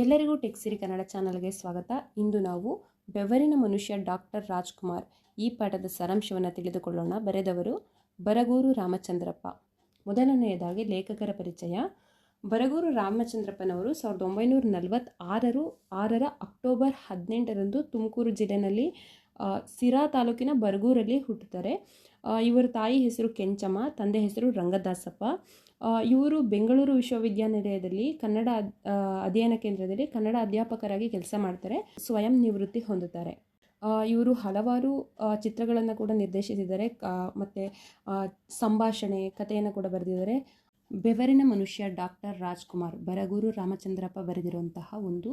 ಎಲ್ಲರಿಗೂ ಟೆಕ್ಸಿರಿ ಕನ್ನಡ ಚಾನಲ್ಗೆ ಸ್ವಾಗತ. ಇಂದು ನಾವು ಬೆವರಿನ ಮನುಷ್ಯ ಡಾಕ್ಟರ್ ರಾಜ್ಕುಮಾರ್ ಈ ಪಾಠದ ಸಾರಾಂಶವನ್ನು ತಿಳಿದುಕೊಳ್ಳೋಣ. ಬರೆದವರು ಬರಗೂರು ರಾಮಚಂದ್ರಪ್ಪ. ಮೊದಲನೆಯದಾಗಿ ಲೇಖಕರ ಪರಿಚಯ. ಬರಗೂರು ರಾಮಚಂದ್ರಪ್ಪನವರು 1946 ಅಕ್ಟೋಬರ್ 18 ತುಮಕೂರು ಜಿಲ್ಲೆಯಲ್ಲಿ ಸಿರಾ ತಾಲೂಕಿನ ಬರಗೂರಲ್ಲಿ ಹುಟ್ಟುತ್ತಾರೆ. ಇವರ ತಾಯಿ ಹೆಸರು ಕೆಂಚಮ್ಮ, ತಂದೆ ಹೆಸರು ರಂಗದಾಸಪ್ಪ. ಇವರು ಬೆಂಗಳೂರು ವಿಶ್ವವಿದ್ಯಾನಿಲಯದಲ್ಲಿ ಕನ್ನಡ ಅಧ್ಯಯನ ಕೇಂದ್ರದಲ್ಲಿ ಕನ್ನಡ ಅಧ್ಯಾಪಕರಾಗಿ ಕೆಲಸ ಮಾಡ್ತಾರೆ. ಸ್ವಯಂ ನಿವೃತ್ತಿ ಹೊಂದುತ್ತಾರೆ. ಇವರು ಹಲವಾರು ಚಿತ್ರಗಳನ್ನು ಕೂಡ ನಿರ್ದೇಶಿಸಿದ್ದಾರೆ ಮತ್ತು ಸಂಭಾಷಣೆ ಕಥೆಯನ್ನು ಕೂಡ ಬರೆದಿದ್ದಾರೆ. ಬೆವರಿನ ಮನುಷ್ಯ ಡಾಕ್ಟರ್ ರಾಜ್ಕುಮಾರ್ ಬರಗೂರು ರಾಮಚಂದ್ರಪ್ಪ ಬರೆದಿರುವಂತಹ ಒಂದು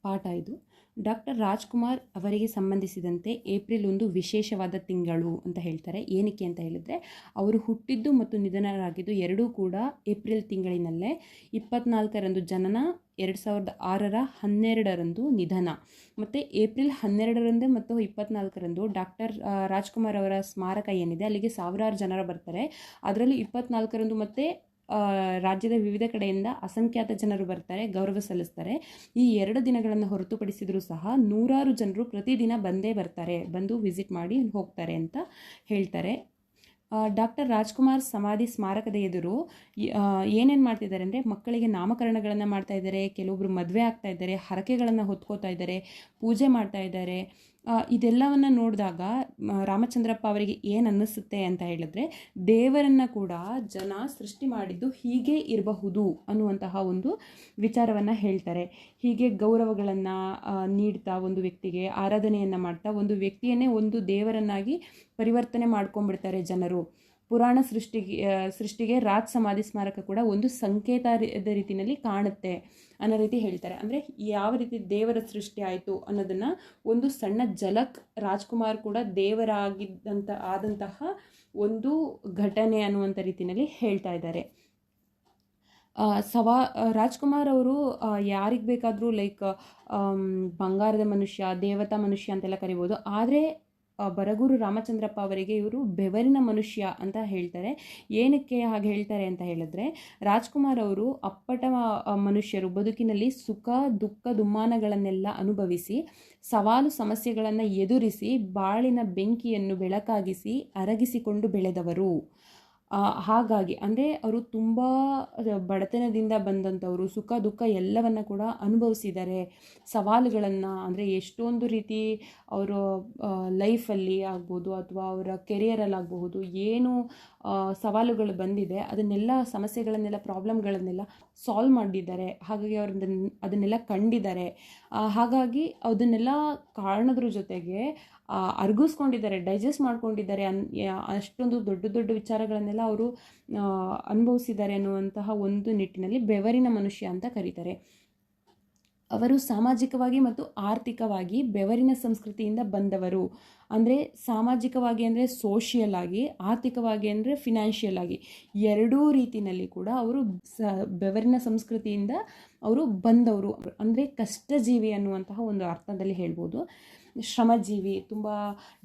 ಪಾಠ ಇದು. ಡಾಕ್ಟರ್ ರಾಜ್ಕುಮಾರ್ ಅವರಿಗೆ ಸಂಬಂಧಿಸಿದಂತೆ ಏಪ್ರಿಲ್ ಒಂದು ವಿಶೇಷವಾದ ತಿಂಗಳು ಅಂತ ಹೇಳ್ತಾರೆ. ಏನಕ್ಕೆ ಅಂತ ಹೇಳಿದರೆ, ಅವರು ಹುಟ್ಟಿದ್ದು ಮತ್ತು ನಿಧನರಾಗಿದ್ದು ಎರಡೂ ಕೂಡ ಏಪ್ರಿಲ್ ತಿಂಗಳಿನಲ್ಲೇ. 24ರಂದು ಜನನ, 2006 12ರಂದು ನಿಧನ. ಮತ್ತು ಏಪ್ರಿಲ್ 12ರಂದು ಮತ್ತು 24ರಂದು ಡಾಕ್ಟರ್ ರಾಜ್ಕುಮಾರ್ ಅವರ ಸ್ಮಾರಕ ಏನಿದೆ ಅಲ್ಲಿಗೆ ಸಾವಿರಾರು ಜನರು ಬರ್ತಾರೆ. ಅದರಲ್ಲಿ 24ರಂದು ಮತ್ತು ರಾಜ್ಯದ ವಿವಿಧ ಕಡೆಯಿಂದ ಅಸಂಖ್ಯಾತ ಜನರು ಬರ್ತಾರೆ, ಗೌರವ ಸಲ್ಲಿಸ್ತಾರೆ. ಈ 2 ದಿನಗಳನ್ನು ಹೊರತುಪಡಿಸಿದರೂ ಸಹ ನೂರಾರು ಜನರು ಪ್ರತಿದಿನ ಬಂದೇ ಬರ್ತಾರೆ, ಬಂದು ವಿಸಿಟ್ ಮಾಡಿ ಹೋಗ್ತಾರೆ ಅಂತ ಹೇಳ್ತಾರೆ. ಡಾಕ್ಟರ್ ರಾಜ್ಕುಮಾರ್ ಸಮಾಧಿ ಸ್ಮಾರಕದ ಎದುರು ಏನೇನು ಮಾಡ್ತಿದ್ದಾರೆ ಅಂದರೆ, ಮಕ್ಕಳಿಗೆ ನಾಮಕರಣಗಳನ್ನು ಮಾಡ್ತಾ ಇದ್ದಾರೆ, ಕೆಲವೊಬ್ಬರು ಮದುವೆ ಆಗ್ತಾ ಇದ್ದಾರೆ, ಹರಕೆಗಳನ್ನು ಹೊತ್ಕೋತಾ ಇದ್ದಾರೆ, ಪೂಜೆ ಮಾಡ್ತಾ ಇದ್ದಾರೆ. ಇದೆಲ್ಲವನ್ನು ನೋಡಿದಾಗ ರಾಮಚಂದ್ರಪ್ಪ ಅವರಿಗೆ ಏನು ಅನ್ನಿಸುತ್ತೆ ಅಂತ ಹೇಳಿದ್ರೆ, ದೇವರನ್ನು ಕೂಡ ಜನ ಸೃಷ್ಟಿ ಮಾಡಿದ್ದು ಹೀಗೆ ಇರಬಹುದು ಅನ್ನುವಂತಹ ಒಂದು ವಿಚಾರವನ್ನು ಹೇಳ್ತಾರೆ. ಹೀಗೆ ಗೌರವಗಳನ್ನು ನೀಡ್ತಾ, ಒಂದು ವ್ಯಕ್ತಿಗೆ ಆರಾಧನೆಯನ್ನು ಮಾಡ್ತಾ ಒಂದು ವ್ಯಕ್ತಿಯನ್ನೇ ಒಂದು ದೇವರನ್ನಾಗಿ ಪರಿವರ್ತನೆ ಮಾಡ್ಕೊಂಡ್ಬಿಡ್ತಾರೆ ಜನರು. ಪುರಾಣ ಸೃಷ್ಟಿಗೆ ರಾಜ್ ಸಮಾಧಿ ಸ್ಮಾರಕ ಕೂಡ ಒಂದು ಸಂಕೇತದ ರೀತಿಯಲ್ಲಿ ಕಾಣುತ್ತೆ ಅನ್ನೋ ರೀತಿ ಹೇಳ್ತಾರೆ. ಅಂದರೆ ಯಾವ ರೀತಿ ದೇವರ ಸೃಷ್ಟಿ ಆಯಿತು ಅನ್ನೋದನ್ನು ಒಂದು ಸಣ್ಣ ಝಲಕ್ ರಾಜ್ಕುಮಾರ್ ಕೂಡ ಆದಂತಹ ಒಂದು ಘಟನೆ ಅನ್ನುವಂಥ ರೀತಿಯಲ್ಲಿ ಹೇಳ್ತಾ ಇದ್ದಾರೆ. ರಾಜ್ಕುಮಾರ್ ಅವರು ಯಾರಿಗೆ ಬೇಕಾದರೂ ಲೈಕ್ ಬಂಗಾರದ ಮನುಷ್ಯ, ದೇವತಾ ಮನುಷ್ಯ ಅಂತೆಲ್ಲ ಕರಿಬೋದು. ಆದರೆ ಬರಗೂರು ರಾಮಚಂದ್ರಪ್ಪ ಅವರಿಗೆ ಇವರು ಬೆವರಿನ ಮನುಷ್ಯ ಅಂತ ಹೇಳ್ತಾರೆ. ಏನಕ್ಕೆ ಹಾಗೆ ಹೇಳ್ತಾರೆ ಅಂತ ಹೇಳಿದ್ರೆ, ರಾಜ್ಕುಮಾರ್ ಅವರು ಅಪ್ಪಟ ಮನುಷ್ಯರು. ಬದುಕಿನಲ್ಲಿ ಸುಖ ದುಃಖ ದುಮ್ಮಾನಗಳನ್ನೆಲ್ಲ ಅನುಭವಿಸಿ, ಸವಾಲು ಸಮಸ್ಯೆಗಳನ್ನು ಎದುರಿಸಿ, ಬಾಳಿನ ಬೆಂಕಿಯನ್ನು ಬೆಳಕಾಗಿಸಿ ಅರಗಿಸಿಕೊಂಡು ಬೆಳೆದವರು. ಹಾಗಾಗಿ ಅಂದರೆ ಅವರು ತುಂಬ ಬಡತನದಿಂದ ಬಂದಂಥವರು, ಸುಖ ದುಃಖ ಎಲ್ಲವನ್ನು ಕೂಡ ಅನುಭವಿಸಿದ್ದಾರೆ. ಸವಾಲುಗಳನ್ನು ಅಂದರೆ ಎಷ್ಟೊಂದು ರೀತಿ ಅವರು ಲೈಫಲ್ಲಿ ಆಗ್ಬೋದು ಅಥವಾ ಅವರ ಕೆರಿಯರಲ್ಲಿ ಆಗಬಹುದು, ಏನು ಸವಾಲುಗಳು ಬಂದಿದೆ ಅದನ್ನೆಲ್ಲ ಸಮಸ್ಯೆಗಳನ್ನೆಲ್ಲ ಪ್ರಾಬ್ಲಮ್ಗಳನ್ನೆಲ್ಲ ಸಾಲ್ವ್ ಮಾಡಿದ್ದಾರೆ. ಹಾಗಾಗಿ ಅವರು ಅದನ್ನೆಲ್ಲ ಕಂಡಿದ್ದಾರೆ. ಹಾಗಾಗಿ ಅದನ್ನೆಲ್ಲ ಕಾರಣದ್ರ ಜೊತೆಗೆ ಅರ್ಗಿಸ್ಕೊಂಡಿದ್ದಾರೆ, ಡೈಜೆಸ್ಟ್ ಮಾಡ್ಕೊಂಡಿದ್ದಾರೆ. ಅಷ್ಟೊಂದು ದೊಡ್ಡ ದೊಡ್ಡ ವಿಚಾರಗಳನ್ನೆಲ್ಲ ಅವರು ಅನುಭವಿಸಿದ್ದಾರೆ ಅನ್ನುವಂತಹ ಒಂದು ನಿಟ್ಟಿನಲ್ಲಿ ಬೆವರಿನ ಮನುಷ್ಯ ಅಂತ ಕರೀತಾರೆ. ಅವರು ಸಾಮಾಜಿಕವಾಗಿ ಮತ್ತು ಆರ್ಥಿಕವಾಗಿ ಬೆವರಿನ ಸಂಸ್ಕೃತಿಯಿಂದ ಬಂದವರು. ಅಂದರೆ ಸಾಮಾಜಿಕವಾಗಿ ಅಂದರೆ ಸೋಷಿಯಲ್ ಆಗಿ, ಆರ್ಥಿಕವಾಗಿ ಅಂದರೆ ಫಿನಾನ್ಷಿಯಲ್ ಆಗಿ, ಎರಡೂ ರೀತಿಯಲ್ಲಿ ಕೂಡ ಅವರು ಬೆವರಿನ ಸಂಸ್ಕೃತಿಯಿಂದ ಅವರು ಬಂದವರು. ಅಂದರೆ ಕಷ್ಟಜೀವಿ ಅನ್ನುವಂತಹ ಒಂದು ಅರ್ಥದಲ್ಲಿ ಹೇಳ್ಬೋದು. ಶ್ರಮಜೀವಿ, ತುಂಬ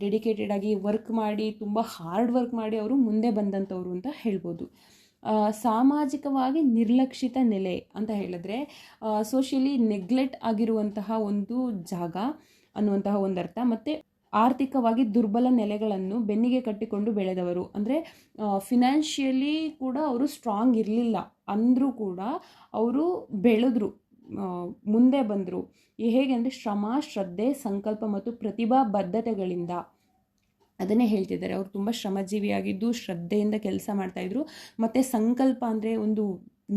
ಡೆಡಿಕೇಟೆಡ್ ಆಗಿ ವರ್ಕ್ ಮಾಡಿ, ತುಂಬ ಹಾರ್ಡ್ ವರ್ಕ್ ಮಾಡಿ ಅವರು ಮುಂದೆ ಬಂದಂಥವ್ರು ಅಂತ ಹೇಳ್ಬೋದು. ಸಾಮಾಜಿಕವಾಗಿ ನಿರ್ಲಕ್ಷಿತ ನೆಲೆ ಅಂತ ಹೇಳಿದ್ರೆ, ಸೋಷಿಯಲಿ ನೆಗ್ಲೆಕ್ಟ್ ಆಗಿರುವಂತಹ ಒಂದು ಜಾಗ ಅನ್ನುವಂತಹ ಒಂದು ಅರ್ಥ. ಮತ್ತು ಆರ್ಥಿಕವಾಗಿ ದುರ್ಬಲ ನೆಲೆಗಳನ್ನು ಬೆನ್ನಿಗೆ ಕಟ್ಟಿಕೊಂಡು ಬೆಳೆದವರು. ಅಂದರೆ ಫಿನಾನ್ಷಿಯಲಿ ಕೂಡ ಅವರು ಸ್ಟ್ರಾಂಗ್ ಇರಲಿಲ್ಲ ಅಂದರೂ ಕೂಡ ಅವರು ಬೆಳೆದ್ರು, ಮುಂದೆ ಬಂದರು. ಹೇಗೆ ಅಂದರೆ ಶ್ರಮ, ಶ್ರದ್ಧೆ, ಸಂಕಲ್ಪ ಮತ್ತು ಪ್ರತಿಭಾ ಬದ್ಧತೆಗಳಿಂದ. ಅದನ್ನೇ ಹೇಳ್ತಿದ್ದಾರೆ, ಅವರು ತುಂಬ ಶ್ರಮಜೀವಿಯಾಗಿದ್ದು ಶ್ರದ್ಧೆಯಿಂದ ಕೆಲಸ ಮಾಡ್ತಾಯಿದ್ರು. ಮತ್ತು ಸಂಕಲ್ಪ ಅಂದರೆ ಒಂದು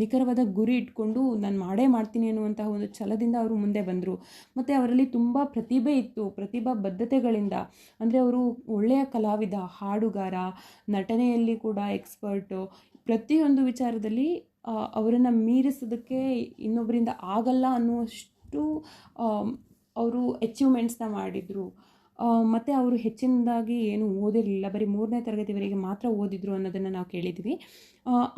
ನಿಖರವಾದ ಗುರಿ ಇಟ್ಕೊಂಡು ನಾನು ಮಾಡೇ ಮಾಡ್ತೀನಿ ಅನ್ನುವಂತಹ ಒಂದು ಛಲದಿಂದ ಅವರು ಮುಂದೆ ಬಂದರು. ಮತ್ತು ಅವರಲ್ಲಿ ತುಂಬ ಪ್ರತಿಭೆ ಇತ್ತು, ಪ್ರತಿಭಾ ಬದ್ಧತೆಗಳಿಂದ. ಅಂದರೆ ಅವರು ಒಳ್ಳೆಯ ಕಲಾವಿದ, ಹಾಡುಗಾರ, ನಟನೆಯಲ್ಲಿ ಕೂಡ ಎಕ್ಸ್ಪರ್ಟು. ಪ್ರತಿಯೊಂದು ವಿಚಾರದಲ್ಲಿ ಅವರನ್ನು ಮೀರಿಸೋದಕ್ಕೆ ಇನ್ನೊಬ್ಬರಿಂದ ಆಗಲ್ಲ ಅನ್ನುವಷ್ಟು ಅವರು ಅಚೀವ್ಮೆಂಟ್ಸ್ನ ಮಾಡಿದರು. ಮತ್ತು ಅವರು ಹೆಚ್ಚಿನದಾಗಿ ಏನು ಓದಿರಲಿಲ್ಲ, ಬರೀ 3ನೇ ತರಗತಿವರೆಗೆ ಮಾತ್ರ ಓದಿದ್ರು ಅನ್ನೋದನ್ನು ನಾವು ಕೇಳಿದ್ವಿ.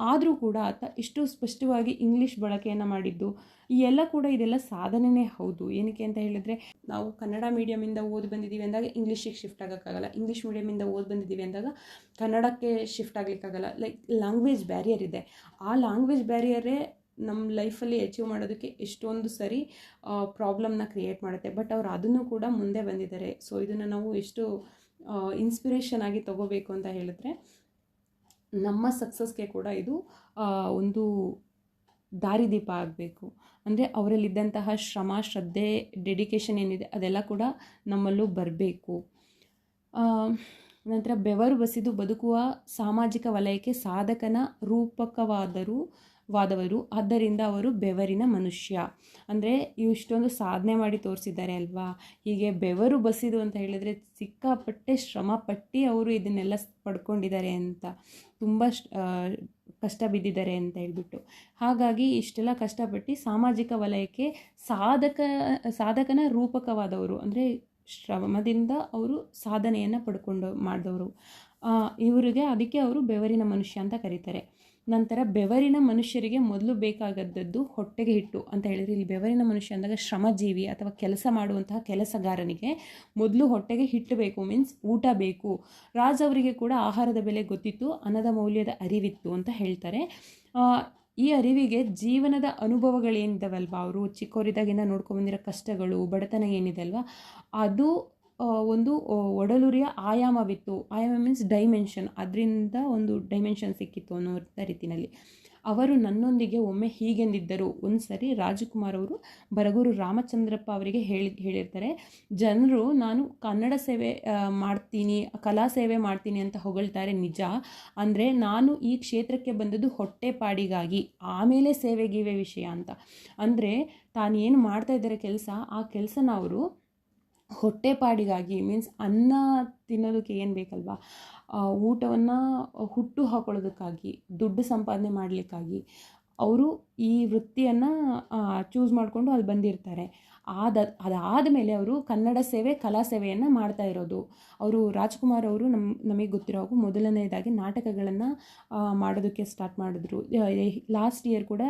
ಆದರೂ ಕೂಡ ಇಷ್ಟು ಸ್ಪಷ್ಟವಾಗಿ ಇಂಗ್ಲೀಷ್ ಬಳಕೆಯನ್ನು ಮಾಡಿದ್ದು ಇದೆಲ್ಲ ಸಾಧನೆಯೇ ಹೌದು. ಏನಕ್ಕೆ ಅಂತ ಹೇಳಿದ್ರೆ, ನಾವು ಕನ್ನಡ ಮೀಡಿಯಮಿಂದ ಓದಿ ಬಂದಿದ್ದೀವಿ ಅಂದಾಗ ಇಂಗ್ಲೀಷಿಗೆ ಶಿಫ್ಟ್ ಆಗೋಕ್ಕಾಗಲ್ಲ, ಇಂಗ್ಲೀಷ್ ಮೀಡಿಯಮಿಂದ ಓದಿ ಬಂದಿದ್ದೀವಿ ಅಂದಾಗ ಕನ್ನಡಕ್ಕೆ ಶಿಫ್ಟ್ ಆಗಲಿಕ್ಕಾಗಲ್ಲ. ಲೈಕ್ ಲ್ಯಾಂಗ್ವೇಜ್ ಬ್ಯಾರಿಯರ್ ಇದೆ. ಆ ಲ್ಯಾಂಗ್ವೇಜ್ ಬ್ಯಾರಿಯರೇ ನಮ್ಮ ಲೈಫಲ್ಲಿ ಅಚೀವ್ ಮಾಡೋದಕ್ಕೆ ಎಷ್ಟೊಂದು ಸರಿ ಪ್ರಾಬ್ಲಮ್ನ ಕ್ರಿಯೇಟ್ ಮಾಡುತ್ತೆ. ಬಟ್ ಅವ್ರು ಅದನ್ನು ಕೂಡ ಮುಂದೆ ಬಂದಿದ್ದಾರೆ. ಸೊ ಇದನ್ನು ನಾವು ಎಷ್ಟು ಇನ್ಸ್ಪಿರೇಷನ್ ಆಗಿ ತಗೋಬೇಕು ಅಂತ ಹೇಳಿದ್ರೆ, ನಮ್ಮ ಸಕ್ಸಸ್ಗೆ ಕೂಡ ಇದು ಒಂದು ದಾರಿದೀಪ ಆಗಬೇಕು. ಅಂದರೆ ಅವರಲ್ಲಿದ್ದಂತಹ ಶ್ರಮ, ಶ್ರದ್ಧೆ, ಡೆಡಿಕೇಶನ್ ಏನಿದೆ ಅದೆಲ್ಲ ಕೂಡ ನಮ್ಮಲ್ಲೂ ಬರಬೇಕು. ನಂತರ ಬೆವರು ಬಸಿದು ಬದುಕುವ ಸಾಮಾಜಿಕ ವಲಯಕ್ಕೆ ಸಾಧಕನ ರೂಪಕವಾದವರು, ಆದ್ದರಿಂದ ಅವರು ಬೆವರಿನ ಮನುಷ್ಯ. ಅಂದರೆ ಇಷ್ಟೊಂದು ಸಾಧನೆ ಮಾಡಿ ತೋರಿಸಿದ್ದಾರೆ ಅಲ್ವಾ. ಹೀಗೆ ಬೆವರು ಬಸಿದು ಅಂತ ಹೇಳಿದರೆ ಸಿಕ್ಕಾಪಟ್ಟೆ ಶ್ರಮ ಪಟ್ಟು ಅವರು ಇದನ್ನೆಲ್ಲ ಪಡ್ಕೊಂಡಿದ್ದಾರೆ ಅಂತ, ತುಂಬ ಕಷ್ಟ ಬಿದ್ದಿದ್ದಾರೆ ಅಂತ ಹೇಳ್ಬಿಟ್ಟು. ಹಾಗಾಗಿ ಇಷ್ಟೆಲ್ಲ ಕಷ್ಟಪಟ್ಟು ಸಾಮಾಜಿಕ ವಲಯಕ್ಕೆ ಸಾಧಕನ ರೂಪಕವಾದವರು, ಅಂದರೆ ಶ್ರಮದಿಂದ ಅವರು ಸಾಧನೆಯನ್ನು ಮಾಡಿದವರು ಇವರಿಗೆ, ಅದಕ್ಕೆ ಅವರು ಬೆವರಿನ ಮನುಷ್ಯ ಅಂತ ಕರೀತಾರೆ. ನಂತರ ಬೆವರಿನ ಮನುಷ್ಯರಿಗೆ ಮೊದಲು ಬೇಕಾಗದ್ದದ್ದು ಹೊಟ್ಟೆಗೆ ಹಿಟ್ಟು ಅಂತ ಹೇಳಿದರೆ, ಇಲ್ಲಿ ಬೆವರಿನ ಮನುಷ್ಯ ಅಂದಾಗ ಶ್ರಮಜೀವಿ ಅಥವಾ ಕೆಲಸ ಮಾಡುವಂತಹ ಕೆಲಸಗಾರನಿಗೆ ಮೊದಲು ಹೊಟ್ಟೆಗೆ ಹಿಟ್ಟು ಬೇಕು, ಮೀನ್ಸ್ ಊಟ ಬೇಕು. ರಾಜ್ ಅವರಿಗೆ ಕೂಡ ಆಹಾರದ ಬೆಲೆ ಗೊತ್ತಿತ್ತು, ಅನ್ನದ ಮೌಲ್ಯದ ಅರಿವಿತ್ತು ಅಂತ ಹೇಳ್ತಾರೆ. ಈ ಅರಿವಿಗೆ ಜೀವನದ ಅನುಭವಗಳೇನಿದ್ದಾವಲ್ವ, ಅವರು ಚಿಕ್ಕವರಿದ್ದಾಗಿಂದ ನೋಡ್ಕೊಂಡ್ಬಂದಿರೋ ಕಷ್ಟಗಳು, ಬಡತನ ಏನಿದೆ ಅಲ್ವಾ, ಅದು ಒಂದು ಒಡಲುರಿಯ ಆಯಾಮವಿತ್ತು. ಆಯಾಮ ಮೀನ್ಸ್ ಡೈಮೆನ್ಷನ್, ಅದರಿಂದ ಒಂದು ಡೈಮೆನ್ಷನ್ ಸಿಕ್ಕಿತ್ತು ಅನ್ನೋ ರೀತಿಯಲ್ಲಿ. ಅವರು ನನ್ನೊಂದಿಗೆ ಒಮ್ಮೆ ಹೀಗೆಂದಿದ್ದರು. ಒಂದು ಸರಿ ರಾಜಕುಮಾರ್ ಅವರು ಬರಗೂರು ರಾಮಚಂದ್ರಪ್ಪ ಅವರಿಗೆ ಹೇಳಿರ್ತಾರೆ, ಜನರು ನಾನು ಕನ್ನಡ ಸೇವೆ ಮಾಡ್ತೀನಿ, ಕಲಾ ಸೇವೆ ಮಾಡ್ತೀನಿ ಅಂತ ಹೊಗಳ್ತಾರೆ ನಿಜ. ಅಂದರೆ ನಾನು ಈ ಕ್ಷೇತ್ರಕ್ಕೆ ಬಂದದ್ದು ಹೊಟ್ಟೆಪಾಡಿಗಾಗಿ, ಆಮೇಲೆ ಸೇವೆಗೀವೆ ವಿಷಯ ಅಂತ. ಅಂದರೆ ತಾನೇನು ಮಾಡ್ತಾ ಇದ್ದಾರೆ ಕೆಲಸ, ಆ ಕೆಲಸನ ಅವರು ಹೊಟ್ಟೆಪಾಡಿಗಾಗಿ, ಮೀನ್ಸ್ ಅನ್ನ ತಿನ್ನೋದಕ್ಕೆ ಏನು ಬೇಕಲ್ವಾ, ಊಟವನ್ನು ಹುಟ್ಟು ಹಾಕೊಳ್ಳೋದಕ್ಕಾಗಿ, ದುಡ್ಡು ಸಂಪಾದನೆ ಮಾಡಲಿಕ್ಕಾಗಿ ಅವರು ಈ ವೃತ್ತಿಯನ್ನು ಚೂಸ್ ಮಾಡಿಕೊಂಡು ಅಲ್ಲಿ ಬಂದಿರ್ತಾರೆ. ಅದಾದ ಮೇಲೆ ಅವರು ಕನ್ನಡ ಸೇವೆ, ಕಲಾ ಸೇವೆಯನ್ನು ಮಾಡ್ತಾ ಇರೋದು. ಅವರು ರಾಜ್ಕುಮಾರ್ ಅವರು ನಮಗೆ ಗೊತ್ತಿರೋ ಹಾಗೂ ಮೊದಲನೇದಾಗಿ ನಾಟಕಗಳನ್ನು ಮಾಡೋದಕ್ಕೆ ಸ್ಟಾರ್ಟ್ ಮಾಡಿದ್ರು. ಲಾಸ್ಟ್ ಇಯರ್ ಕೂಡ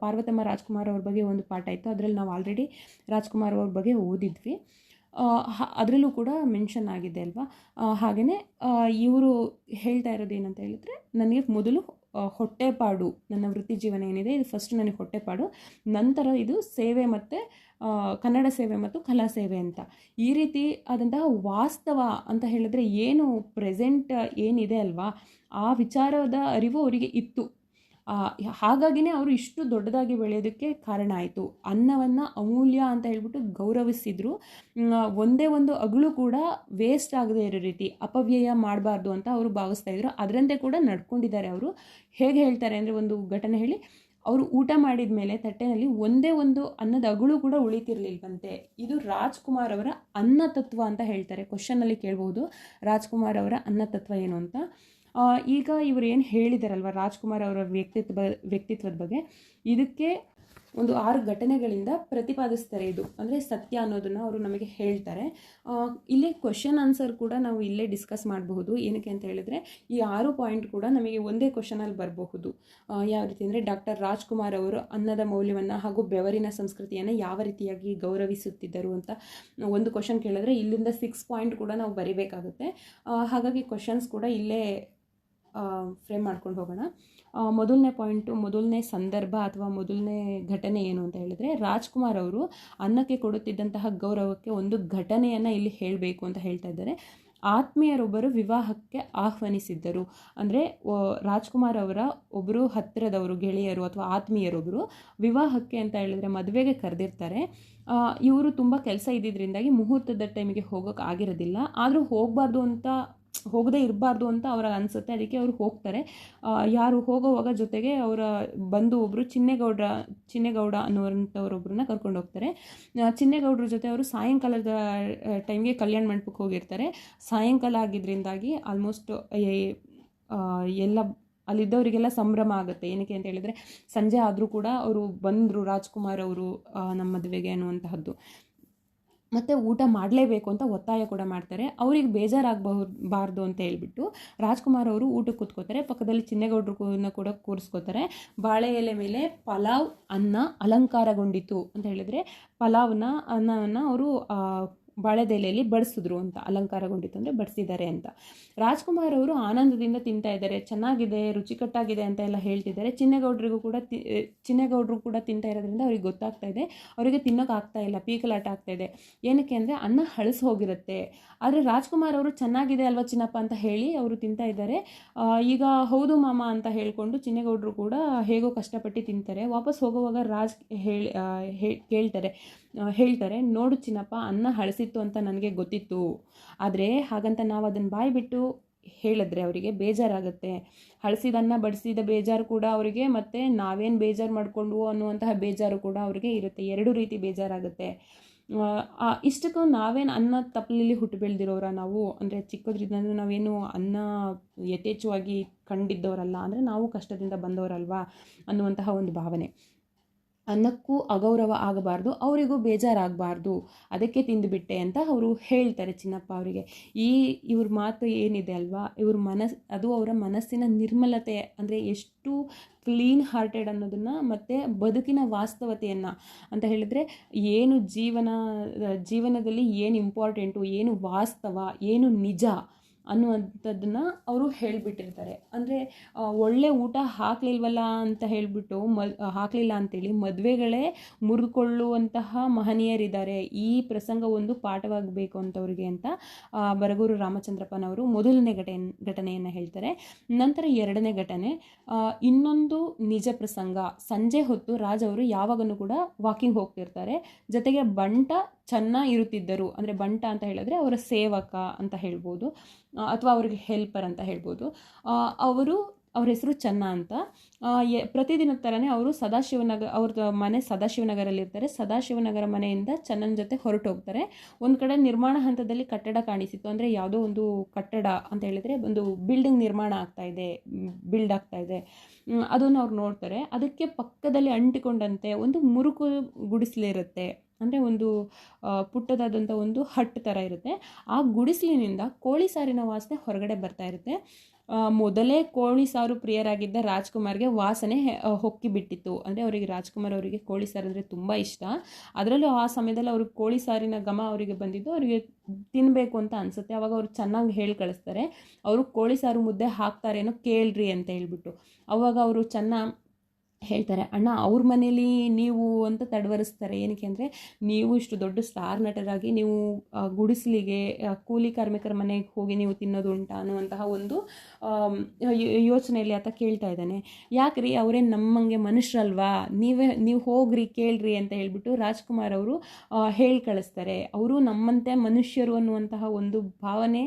ಪಾರ್ವತಮ್ಮ ರಾಜ್ಕುಮಾರ್ ಅವ್ರ ಬಗ್ಗೆ ಒಂದು ಪಾಠ ಇತ್ತು, ಅದರಲ್ಲಿ ನಾವು ಆಲ್ರೆಡಿ ರಾಜ್ಕುಮಾರ್ ಅವ್ರ ಬಗ್ಗೆ ಓದಿದ್ವಿ. ಅದರಲ್ಲೂ ಕೂಡ ಮೆನ್ಷನ್ ಆಗಿದೆ ಅಲ್ವಾ. ಹಾಗೆಯೇ ಇವರು ಹೇಳ್ತಾ ಇರೋದು ಏನಂತ ಹೇಳಿದ್ರೆ, ನನಗೆ ಮೊದಲು ಹೊಟ್ಟೆಪಾಡು, ನನ್ನ ವೃತ್ತಿ ಜೀವನ ಏನಿದೆ ಇದು ಫಸ್ಟ್ ನನಗೆ ಹೊಟ್ಟೆಪಾಡು, ನಂತರ ಇದು ಸೇವೆ ಮತ್ತು ಕನ್ನಡ ಸೇವೆ ಮತ್ತು ಕಲಾ ಸೇವೆ ಅಂತ. ಈ ರೀತಿ ಆದಂತಹ ವಾಸ್ತವ ಅಂತ ಹೇಳಿದ್ರೆ ಏನು ಪ್ರೆಸೆಂಟ್ ಏನಿದೆ ಅಲ್ವಾ, ಆ ವಿಚಾರದ ಅರಿವು ಅವರಿಗೆ ಇತ್ತು. ಹಾಗಾಗಿನೇ ಅವರು ಇಷ್ಟು ದೊಡ್ಡದಾಗಿ ಬೆಳೆಯೋದಕ್ಕೆ ಕಾರಣ ಆಯಿತು. ಅನ್ನವನ್ನು ಅಮೂಲ್ಯ ಅಂತ ಹೇಳ್ಬಿಟ್ಟು ಗೌರವಿಸಿದ್ರು. ಒಂದೇ ಒಂದು ಅಗಳು ಕೂಡ ವೇಸ್ಟ್ ಆಗದೆ ಇರೋ ರೀತಿ, ಅಪವ್ಯಯ ಮಾಡಬಾರ್ದು ಅಂತ ಅವರು ಭಾವಿಸ್ತಾ ಇದ್ರು. ಅದರಂತೆ ಕೂಡ ನಡ್ಕೊಂಡಿದ್ದಾರೆ ಅವರು. ಹೇಗೆ ಹೇಳ್ತಾರೆ ಅಂದರೆ, ಒಂದು ಘಟನೆ ಹೇಳಿ, ಅವರು ಊಟ ಮಾಡಿದ ಮೇಲೆ ತಟ್ಟೆನಲ್ಲಿ ಒಂದೇ ಒಂದು ಅನ್ನದ ಅಗಳು ಕೂಡ ಉಳಿತಿರ್ಲಿಲ್ವಂತೆ. ಇದು ರಾಜ್ಕುಮಾರ್ ಅವರ ಅನ್ನ ತತ್ವ ಅಂತ ಹೇಳ್ತಾರೆ. ಕ್ವಶನಲ್ಲಿ ಕೇಳ್ಬೋದು, ರಾಜ್ಕುಮಾರ್ ಅವರ ಅನ್ನ ತತ್ವ ಏನು ಅಂತ. ಈಗ ಇವರು ಏನು ಹೇಳಿದಾರಲ್ವ ರಾಜ್ಕುಮಾರ್ ಅವರ ವ್ಯಕ್ತಿತ್ವದ ಬಗ್ಗೆ, ಇದಕ್ಕೆ ಒಂದು 6 ಘಟನೆಗಳಿಂದ ಪ್ರತಿಪಾದಿಸ್ತಾರೆ. ಇದು ಅಂದರೆ ಸತ್ಯ ಅನ್ನೋದನ್ನು ಅವರು ನಮಗೆ ಹೇಳ್ತಾರೆ. ಇಲ್ಲಿ ಕ್ವಶನ್ ಆನ್ಸರ್ ಕೂಡ ನಾವು ಇಲ್ಲೇ ಡಿಸ್ಕಸ್ ಮಾಡಬಹುದು. ಏನಕ್ಕೆ ಅಂತ ಹೇಳಿದ್ರೆ, ಈ 6 ಪಾಯಿಂಟ್ ಕೂಡ ನಮಗೆ ಒಂದೇ ಕ್ವಶನಲ್ಲಿ ಬರಬಹುದು. ಯಾವ ರೀತಿ ಅಂದರೆ, ಡಾಕ್ಟರ್ ರಾಜ್ಕುಮಾರ್ ಅವರು ಅನ್ನದ ಮೌಲ್ಯವನ್ನು ಹಾಗೂ ಬೆವರಿನ ಸಂಸ್ಕೃತಿಯನ್ನು ಯಾವ ರೀತಿಯಾಗಿ ಗೌರವಿಸುತ್ತಿದ್ದರು ಅಂತ ಒಂದು ಕ್ವಶನ್ ಕೇಳಿದ್ರೆ, ಇಲ್ಲಿಂದ 6 ಪಾಯಿಂಟ್ ಕೂಡ ನಾವು ಬರಿಬೇಕಾಗುತ್ತೆ. ಹಾಗಾಗಿ ಕ್ವಶನ್ಸ್ ಕೂಡ ಇಲ್ಲೇ ಫ್ರೇಮ್ ಮಾಡ್ಕೊಂಡು ಹೋಗೋಣ. ಮೊದಲನೇ ಪಾಯಿಂಟು, ಮೊದಲನೇ ಸಂದರ್ಭ ಅಥವಾ ಮೊದಲನೇ ಘಟನೆ ಏನು ಅಂತ ಹೇಳಿದ್ರೆ, ರಾಜ್ಕುಮಾರ್ ಅವರು ಅನ್ನಕ್ಕೆ ಕೊಡುತ್ತಿದ್ದಂತಹ ಗೌರವಕ್ಕೆ ಒಂದು ಘಟನೆಯನ್ನು ಇಲ್ಲಿ ಹೇಳಬೇಕು ಅಂತ ಹೇಳ್ತಾ ಇದ್ದಾರೆ. ಆತ್ಮೀಯರೊಬ್ಬರು ವಿವಾಹಕ್ಕೆ ಆಹ್ವಾನಿಸಿದ್ದರು. ಅಂದರೆ ರಾಜ್ಕುಮಾರ್ ಅವರ ಒಬ್ಬರು ಹತ್ತಿರದವರು, ಗೆಳೆಯರು ಅಥವಾ ಆತ್ಮೀಯರೊಬ್ಬರು ವಿವಾಹಕ್ಕೆ ಅಂತ ಹೇಳಿದ್ರೆ ಮದುವೆಗೆ ಕರೆದಿರ್ತಾರೆ. ಇವರು ತುಂಬ ಕೆಲಸ ಇದ್ದಿದ್ದರಿಂದಾಗಿ ಮುಹೂರ್ತದ ಟೈಮಿಗೆ ಹೋಗೋಕೆ ಆಗಿರೋದಿಲ್ಲ. ಆದರೂ ಹೋಗದೇ ಇರಬಾರ್ದು ಅಂತ ಅವ್ರಿಗೆ ಅನಿಸುತ್ತೆ. ಅದಕ್ಕೆ ಅವರು ಹೋಗ್ತಾರೆ. ಯಾರು ಹೋಗೋವಾಗ ಜೊತೆಗೆ ಅವರ ಬಂಧು ಒಬ್ಬರು ಚಿನ್ನೇಗೌಡ ಅನ್ನುವಂಥವ್ರೊಬ್ಬರನ್ನ ಕರ್ಕೊಂಡು ಹೋಗ್ತಾರೆ. ಚಿನ್ನೇಗೌಡರ ಜೊತೆ ಅವರು ಸಾಯಂಕಾಲದ ಟೈಮ್ಗೆ ಕಲ್ಯಾಣ ಮಂಟಪಕ್ಕೆ ಹೋಗಿರ್ತಾರೆ. ಸಾಯಂಕಾಲ ಆಗಿದ್ದರಿಂದಾಗಿ ಆಲ್ಮೋಸ್ಟ್ ಎಲ್ಲ ಅಲ್ಲಿದ್ದವರಿಗೆಲ್ಲ ಸಂಭ್ರಮ ಆಗುತ್ತೆ. ಏನಕ್ಕೆ ಅಂತ ಹೇಳಿದರೆ, ಸಂಜೆ ಆದರೂ ಕೂಡ ಅವರು ಬಂದರು ರಾಜ್ಕುಮಾರ್ ಅವರು ನಮ್ಮ ಮದುವೆಗೆ ಅನ್ನುವಂತಹದ್ದು. ಮತ್ತು ಊಟ ಮಾಡಲೇಬೇಕು ಅಂತ ಒತ್ತಾಯ ಕೂಡ ಮಾಡ್ತಾರೆ. ಅವ್ರಿಗೆ ಬೇಜಾರಾಗಬಾರ್ದು ಅಂತ ಹೇಳ್ಬಿಟ್ಟು ರಾಜ್ಕುಮಾರ್ ಅವರು ಊಟಕ್ಕೆ ಕೂತ್ಕೋತಾರೆ. ಪಕ್ಕದಲ್ಲಿ ಚಿನ್ನೇಗೌಡರನ್ನ ಕೂಡ ಕೂರಿಸ್ಕೋತಾರೆ. ಬಾಳೆ ಎಲೆ ಮೇಲೆ ಪಲಾವ್ ಅನ್ನ ಅಲಂಕಾರಗೊಂಡಿತು ಅಂತ ಹೇಳಿದರೆ, ಅನ್ನವನ್ನು ಅವರು ಬಾಳೆದೆಲೆಯಲ್ಲಿ ಬಡಿಸಿದ್ರು ಅಂತ, ಅಲಂಕಾರಗೊಂಡಿತ್ತು ಅಂದರೆ ಬಡಿಸಿದ್ದಾರೆ ಅಂತ. ರಾಜ್ಕುಮಾರ್ ಅವರು ಆನಂದದಿಂದ ತಿಂತಾ ಇದ್ದಾರೆ, ಚೆನ್ನಾಗಿದೆ, ರುಚಿಕಟ್ಟಾಗಿದೆ ಅಂತ ಎಲ್ಲ ಹೇಳ್ತಿದ್ದಾರೆ. ಚಿನ್ನೇಗೌಡರು ಕೂಡ ತಿಂತಾ ಇರೋದ್ರಿಂದ ಅವ್ರಿಗೆ ಗೊತ್ತಾಗ್ತಾ ಇದೆ, ಅವರಿಗೆ ತಿನ್ನೋಕೆ ಆಗ್ತಾ ಇಲ್ಲ, ಪೀಕಲಾಟ ಆಗ್ತಾ ಇದೆ. ಏನಕ್ಕೆ ಅಂದರೆ ಅನ್ನ ಹಳಸಿ ಹೋಗಿರುತ್ತೆ. ಆದರೆ ರಾಜ್ಕುಮಾರ್ ಅವರು ಚೆನ್ನಾಗಿದೆ ಅಲ್ವಾ ಚಿನ್ನಪ್ಪ ಅಂತ ಹೇಳಿ ಅವರು ತಿಂತಾ ಇದ್ದಾರೆ. ಈಗ ಹೌದು ಮಾಮ ಅಂತ ಹೇಳಿಕೊಂಡು ಚಿನ್ನೇಗೌಡರು ಕೂಡ ಹೇಗೋ ಕಷ್ಟಪಟ್ಟು ತಿಂತಾರೆ. ವಾಪಸ್ ಹೋಗುವಾಗ ರಾಜ್ ಹೇಳ್ತಾರೆ, ನೋಡು ಚಿನ್ನಪ್ಪ, ಅನ್ನ ಹಳಸಿತ್ತು ಅಂತ ನನಗೆ ಗೊತ್ತಿತ್ತು, ಆದರೆ ಹಾಗಂತ ನಾವು ಅದನ್ನು ಬಾಯಿ ಬಿಟ್ಟು ಹೇಳಿದ್ರೆ ಅವರಿಗೆ ಬೇಜಾರಾಗುತ್ತೆ. ಹಳಸಿದನ್ನ ಬಡಿಸಿದ ಬೇಜಾರು ಕೂಡ ಅವರಿಗೆ, ಮತ್ತು ನಾವೇನು ಬೇಜಾರು ಮಾಡಿಕೊಂಡ್ವು ಅನ್ನುವಂತಹ ಬೇಜಾರು ಕೂಡ ಅವರಿಗೆ ಇರುತ್ತೆ. ಎರಡು ರೀತಿ ಬೇಜಾರಾಗುತ್ತೆ. ಇಷ್ಟಕ್ಕೂ ನಾವೇನು ಅನ್ನ ತಪ್ಪಲಲ್ಲಿ ಹುಟ್ಟು ಬೆಳೆದಿರೋರ ನಾವು, ಅಂದರೆ ಚಿಕ್ಕದ್ರಿಂದ ನಾವೇನು ಅನ್ನ ಯಥೇಚ್ಛವಾಗಿ ಕಂಡಿದ್ದವರಲ್ಲ, ಅಂದರೆ ನಾವು ಕಷ್ಟದಿಂದ ಬಂದವರಲ್ವಾ ಅನ್ನುವಂತಹ ಒಂದು ಭಾವನೆ. ಅನ್ನಕ್ಕೂ ಅಗೌರವ ಆಗಬಾರ್ದು, ಅವರಿಗೂ ಬೇಜಾರಾಗಬಾರ್ದು, ಅದಕ್ಕೆ ತಿಂದುಬಿಟ್ಟೆ ಅಂತ ಅವರು ಹೇಳ್ತಾರೆ ಚಿನ್ನಪ್ಪ ಅವರಿಗೆ. ಇವ್ರ ಮಾತು ಏನಿದೆ ಅಲ್ವಾ, ಅದು ಅವರ ಮನಸ್ಸಿನ ನಿರ್ಮಲತೆ, ಅಂದರೆ ಎಷ್ಟು ಕ್ಲೀನ್ ಹಾರ್ಟೆಡ್ ಅನ್ನೋದನ್ನು, ಮತ್ತು ಬದುಕಿನ ವಾಸ್ತವತೆಯನ್ನು ಅಂತ ಹೇಳಿದರೆ ಏನು ಜೀವನದಲ್ಲಿ ಏನು ಇಂಪಾರ್ಟೆಂಟು, ಏನು ವಾಸ್ತವ, ಏನು ನಿಜ ಅನ್ನುವಂಥದ್ದನ್ನು ಅವರು ಹೇಳಿಬಿಟ್ಟಿರ್ತಾರೆ. ಅಂದರೆ ಒಳ್ಳೆ ಊಟ ಹಾಕಲಿಲ್ವಲ್ಲ ಅಂತ ಹೇಳಿಬಿಟ್ಟು ಹಾಕಲಿಲ್ಲ ಅಂತೇಳಿ ಮದುವೆಗಳೇ ಮುರಿದುಕೊಳ್ಳುವಂತಹ ಮಹನೀಯರಿದ್ದಾರೆ. ಈ ಪ್ರಸಂಗ ಒಂದು ಪಾಠವಾಗಬೇಕು ಅಂತವ್ರಿಗೆ ಅಂತ ಬರಗೂರು ರಾಮಚಂದ್ರಪ್ಪನವರು ಮೊದಲನೇ ಘಟನೆಯನ್ನು ಹೇಳ್ತಾರೆ. ನಂತರ ಎರಡನೇ ಘಟನೆ, ಇನ್ನೊಂದು ನಿಜ ಪ್ರಸಂಗ. ಸಂಜೆ ಹೊತ್ತು ರಾಜ್ ಅವರು ಯಾವಾಗಲೂ ಕೂಡ ವಾಕಿಂಗ್ ಹೋಗ್ತಿರ್ತಾರೆ. ಜೊತೆಗೆ ಬಂಟ ಇರುತ್ತಿದ್ದರು. ಅಂದರೆ ಬಂಟ ಅಂತ ಹೇಳಿದ್ರೆ ಅವರ ಸೇವಕ ಅಂತ ಹೇಳ್ಬೋದು, ಅಥವಾ ಅವ್ರಿಗೆ ಹೆಲ್ಪರ್ ಅಂತ ಹೇಳ್ಬೋದು. ಅವ್ರ ಹೆಸರು ಚೆನ್ನ ಅಂತ. ಪ್ರತಿದಿನ ಥರನೇ ಅವರು ಅವ್ರದ್ದು ಮನೆ ಸದಾಶಿವನಗರಲ್ಲಿರ್ತಾರೆ. ಸದಾಶಿವನಗರ ಮನೆಯಿಂದ ಚೆನ್ನನ ಜೊತೆ ಹೊರಟು ಹೋಗ್ತಾರೆ. ಒಂದು ಕಡೆ ನಿರ್ಮಾಣ ಹಂತದಲ್ಲಿ ಕಟ್ಟಡ ಕಾಣಿಸಿತ್ತು. ಅಂದರೆ ಯಾವುದೋ ಒಂದು ಕಟ್ಟಡ ಅಂತ ಹೇಳಿದರೆ ಒಂದು ಬಿಲ್ಡಿಂಗ್ ನಿರ್ಮಾಣ ಬಿಲ್ಡ್ ಆಗ್ತಾ ಇದೆ, ಅದನ್ನು ಅವ್ರು ನೋಡ್ತಾರೆ. ಅದಕ್ಕೆ ಪಕ್ಕದಲ್ಲಿ ಅಂಟಿಕೊಂಡಂತೆ ಒಂದು ಮುರುಕು ಗುಡಿಸಲಿರುತ್ತೆ. ಅಂದರೆ ಒಂದು ಪುಟ್ಟದಾದಂಥ ಒಂದು ಹಟ್ ಥರ ಇರುತ್ತೆ. ಆ ಗುಡಿಸಲಿನಿಂದ ಕೋಳಿ ಸಾರಿನ ವಾಸನೆ ಹೊರಗಡೆ ಬರ್ತಾ ಇರುತ್ತೆ. ಮೊದಲೇ ಕೋಳಿ ಸಾರು ಪ್ರಿಯರಾಗಿದ್ದ ರಾಜ್ಕುಮಾರ್ಗೆ ವಾಸನೆ ಹೊಕ್ಕಿ ಬಿಟ್ಟಿತ್ತು. ಅಂದರೆ ರಾಜ್ಕುಮಾರ್ ಅವರಿಗೆ ಕೋಳಿ ಸಾರು ಅಂದರೆ ತುಂಬ ಇಷ್ಟ. ಅದರಲ್ಲೂ ಆ ಸಮಯದಲ್ಲಿ ಅವ್ರಿಗೆ ಕೋಳಿ ಸಾರಿನ ಘಮ ಅವರಿಗೆ ಬಂದಿದ್ದು, ಅವರಿಗೆ ತಿನ್ನಬೇಕು ಅಂತ ಅನಿಸುತ್ತೆ. ಅವಾಗ ಅವರು ಚೆನ್ನಾಗಿ ಹೇಳಿ ಕಳಿಸ್ತಾರೆ, ಅವರು ಕೋಳಿ ಸಾರು ಮುದ್ದೆ ಹಾಕ್ತಾರೇನೋ ಕೇಳ್ರಿ ಅಂತ ಹೇಳ್ಬಿಟ್ಟು. ಅವಾಗ ಅವರು ಹೇಳ್ತಾರೆ, ಅಣ್ಣ ಅವ್ರ ಮನೇಲಿ ನೀವು ಅಂತ ತಡವರಿಸ್ತಾರೆ. ಏನಕ್ಕೆ ಅಂದರೆ ನೀವು ಇಷ್ಟು ದೊಡ್ಡ ಸ್ಟಾರ್ ನಟರಾಗಿ ನೀವು ಗುಡಿಸಲಿಗೆ ಕೂಲಿ ಕಾರ್ಮಿಕರ ಮನೆಗೆ ಹೋಗಿ ನೀವು ತಿನ್ನೋದು ಉಂಟಾ ಅನ್ನುವಂತಹ ಒಂದು ಯೋಚನೆಯಲ್ಲಿ ಆತ ಕೇಳ್ತಾ ಇದ್ದಾನೆ. ಯಾಕ್ರಿ, ಅವರೇ ನಮ್ಮಂಗೆ ಮನುಷ್ಯರಲ್ವಾ, ನೀವು ಹೋಗ್ರಿ ಕೇಳ್ರಿ ಅಂತ ಹೇಳ್ಬಿಟ್ಟು ರಾಜ್ಕುಮಾರ್ ಅವರು ಹೇಳಿ ಕಳಿಸ್ತಾರೆ. ಅವರು ನಮ್ಮಂತೆ ಮನುಷ್ಯರು ಅನ್ನುವಂತಹ ಒಂದು ಭಾವನೆ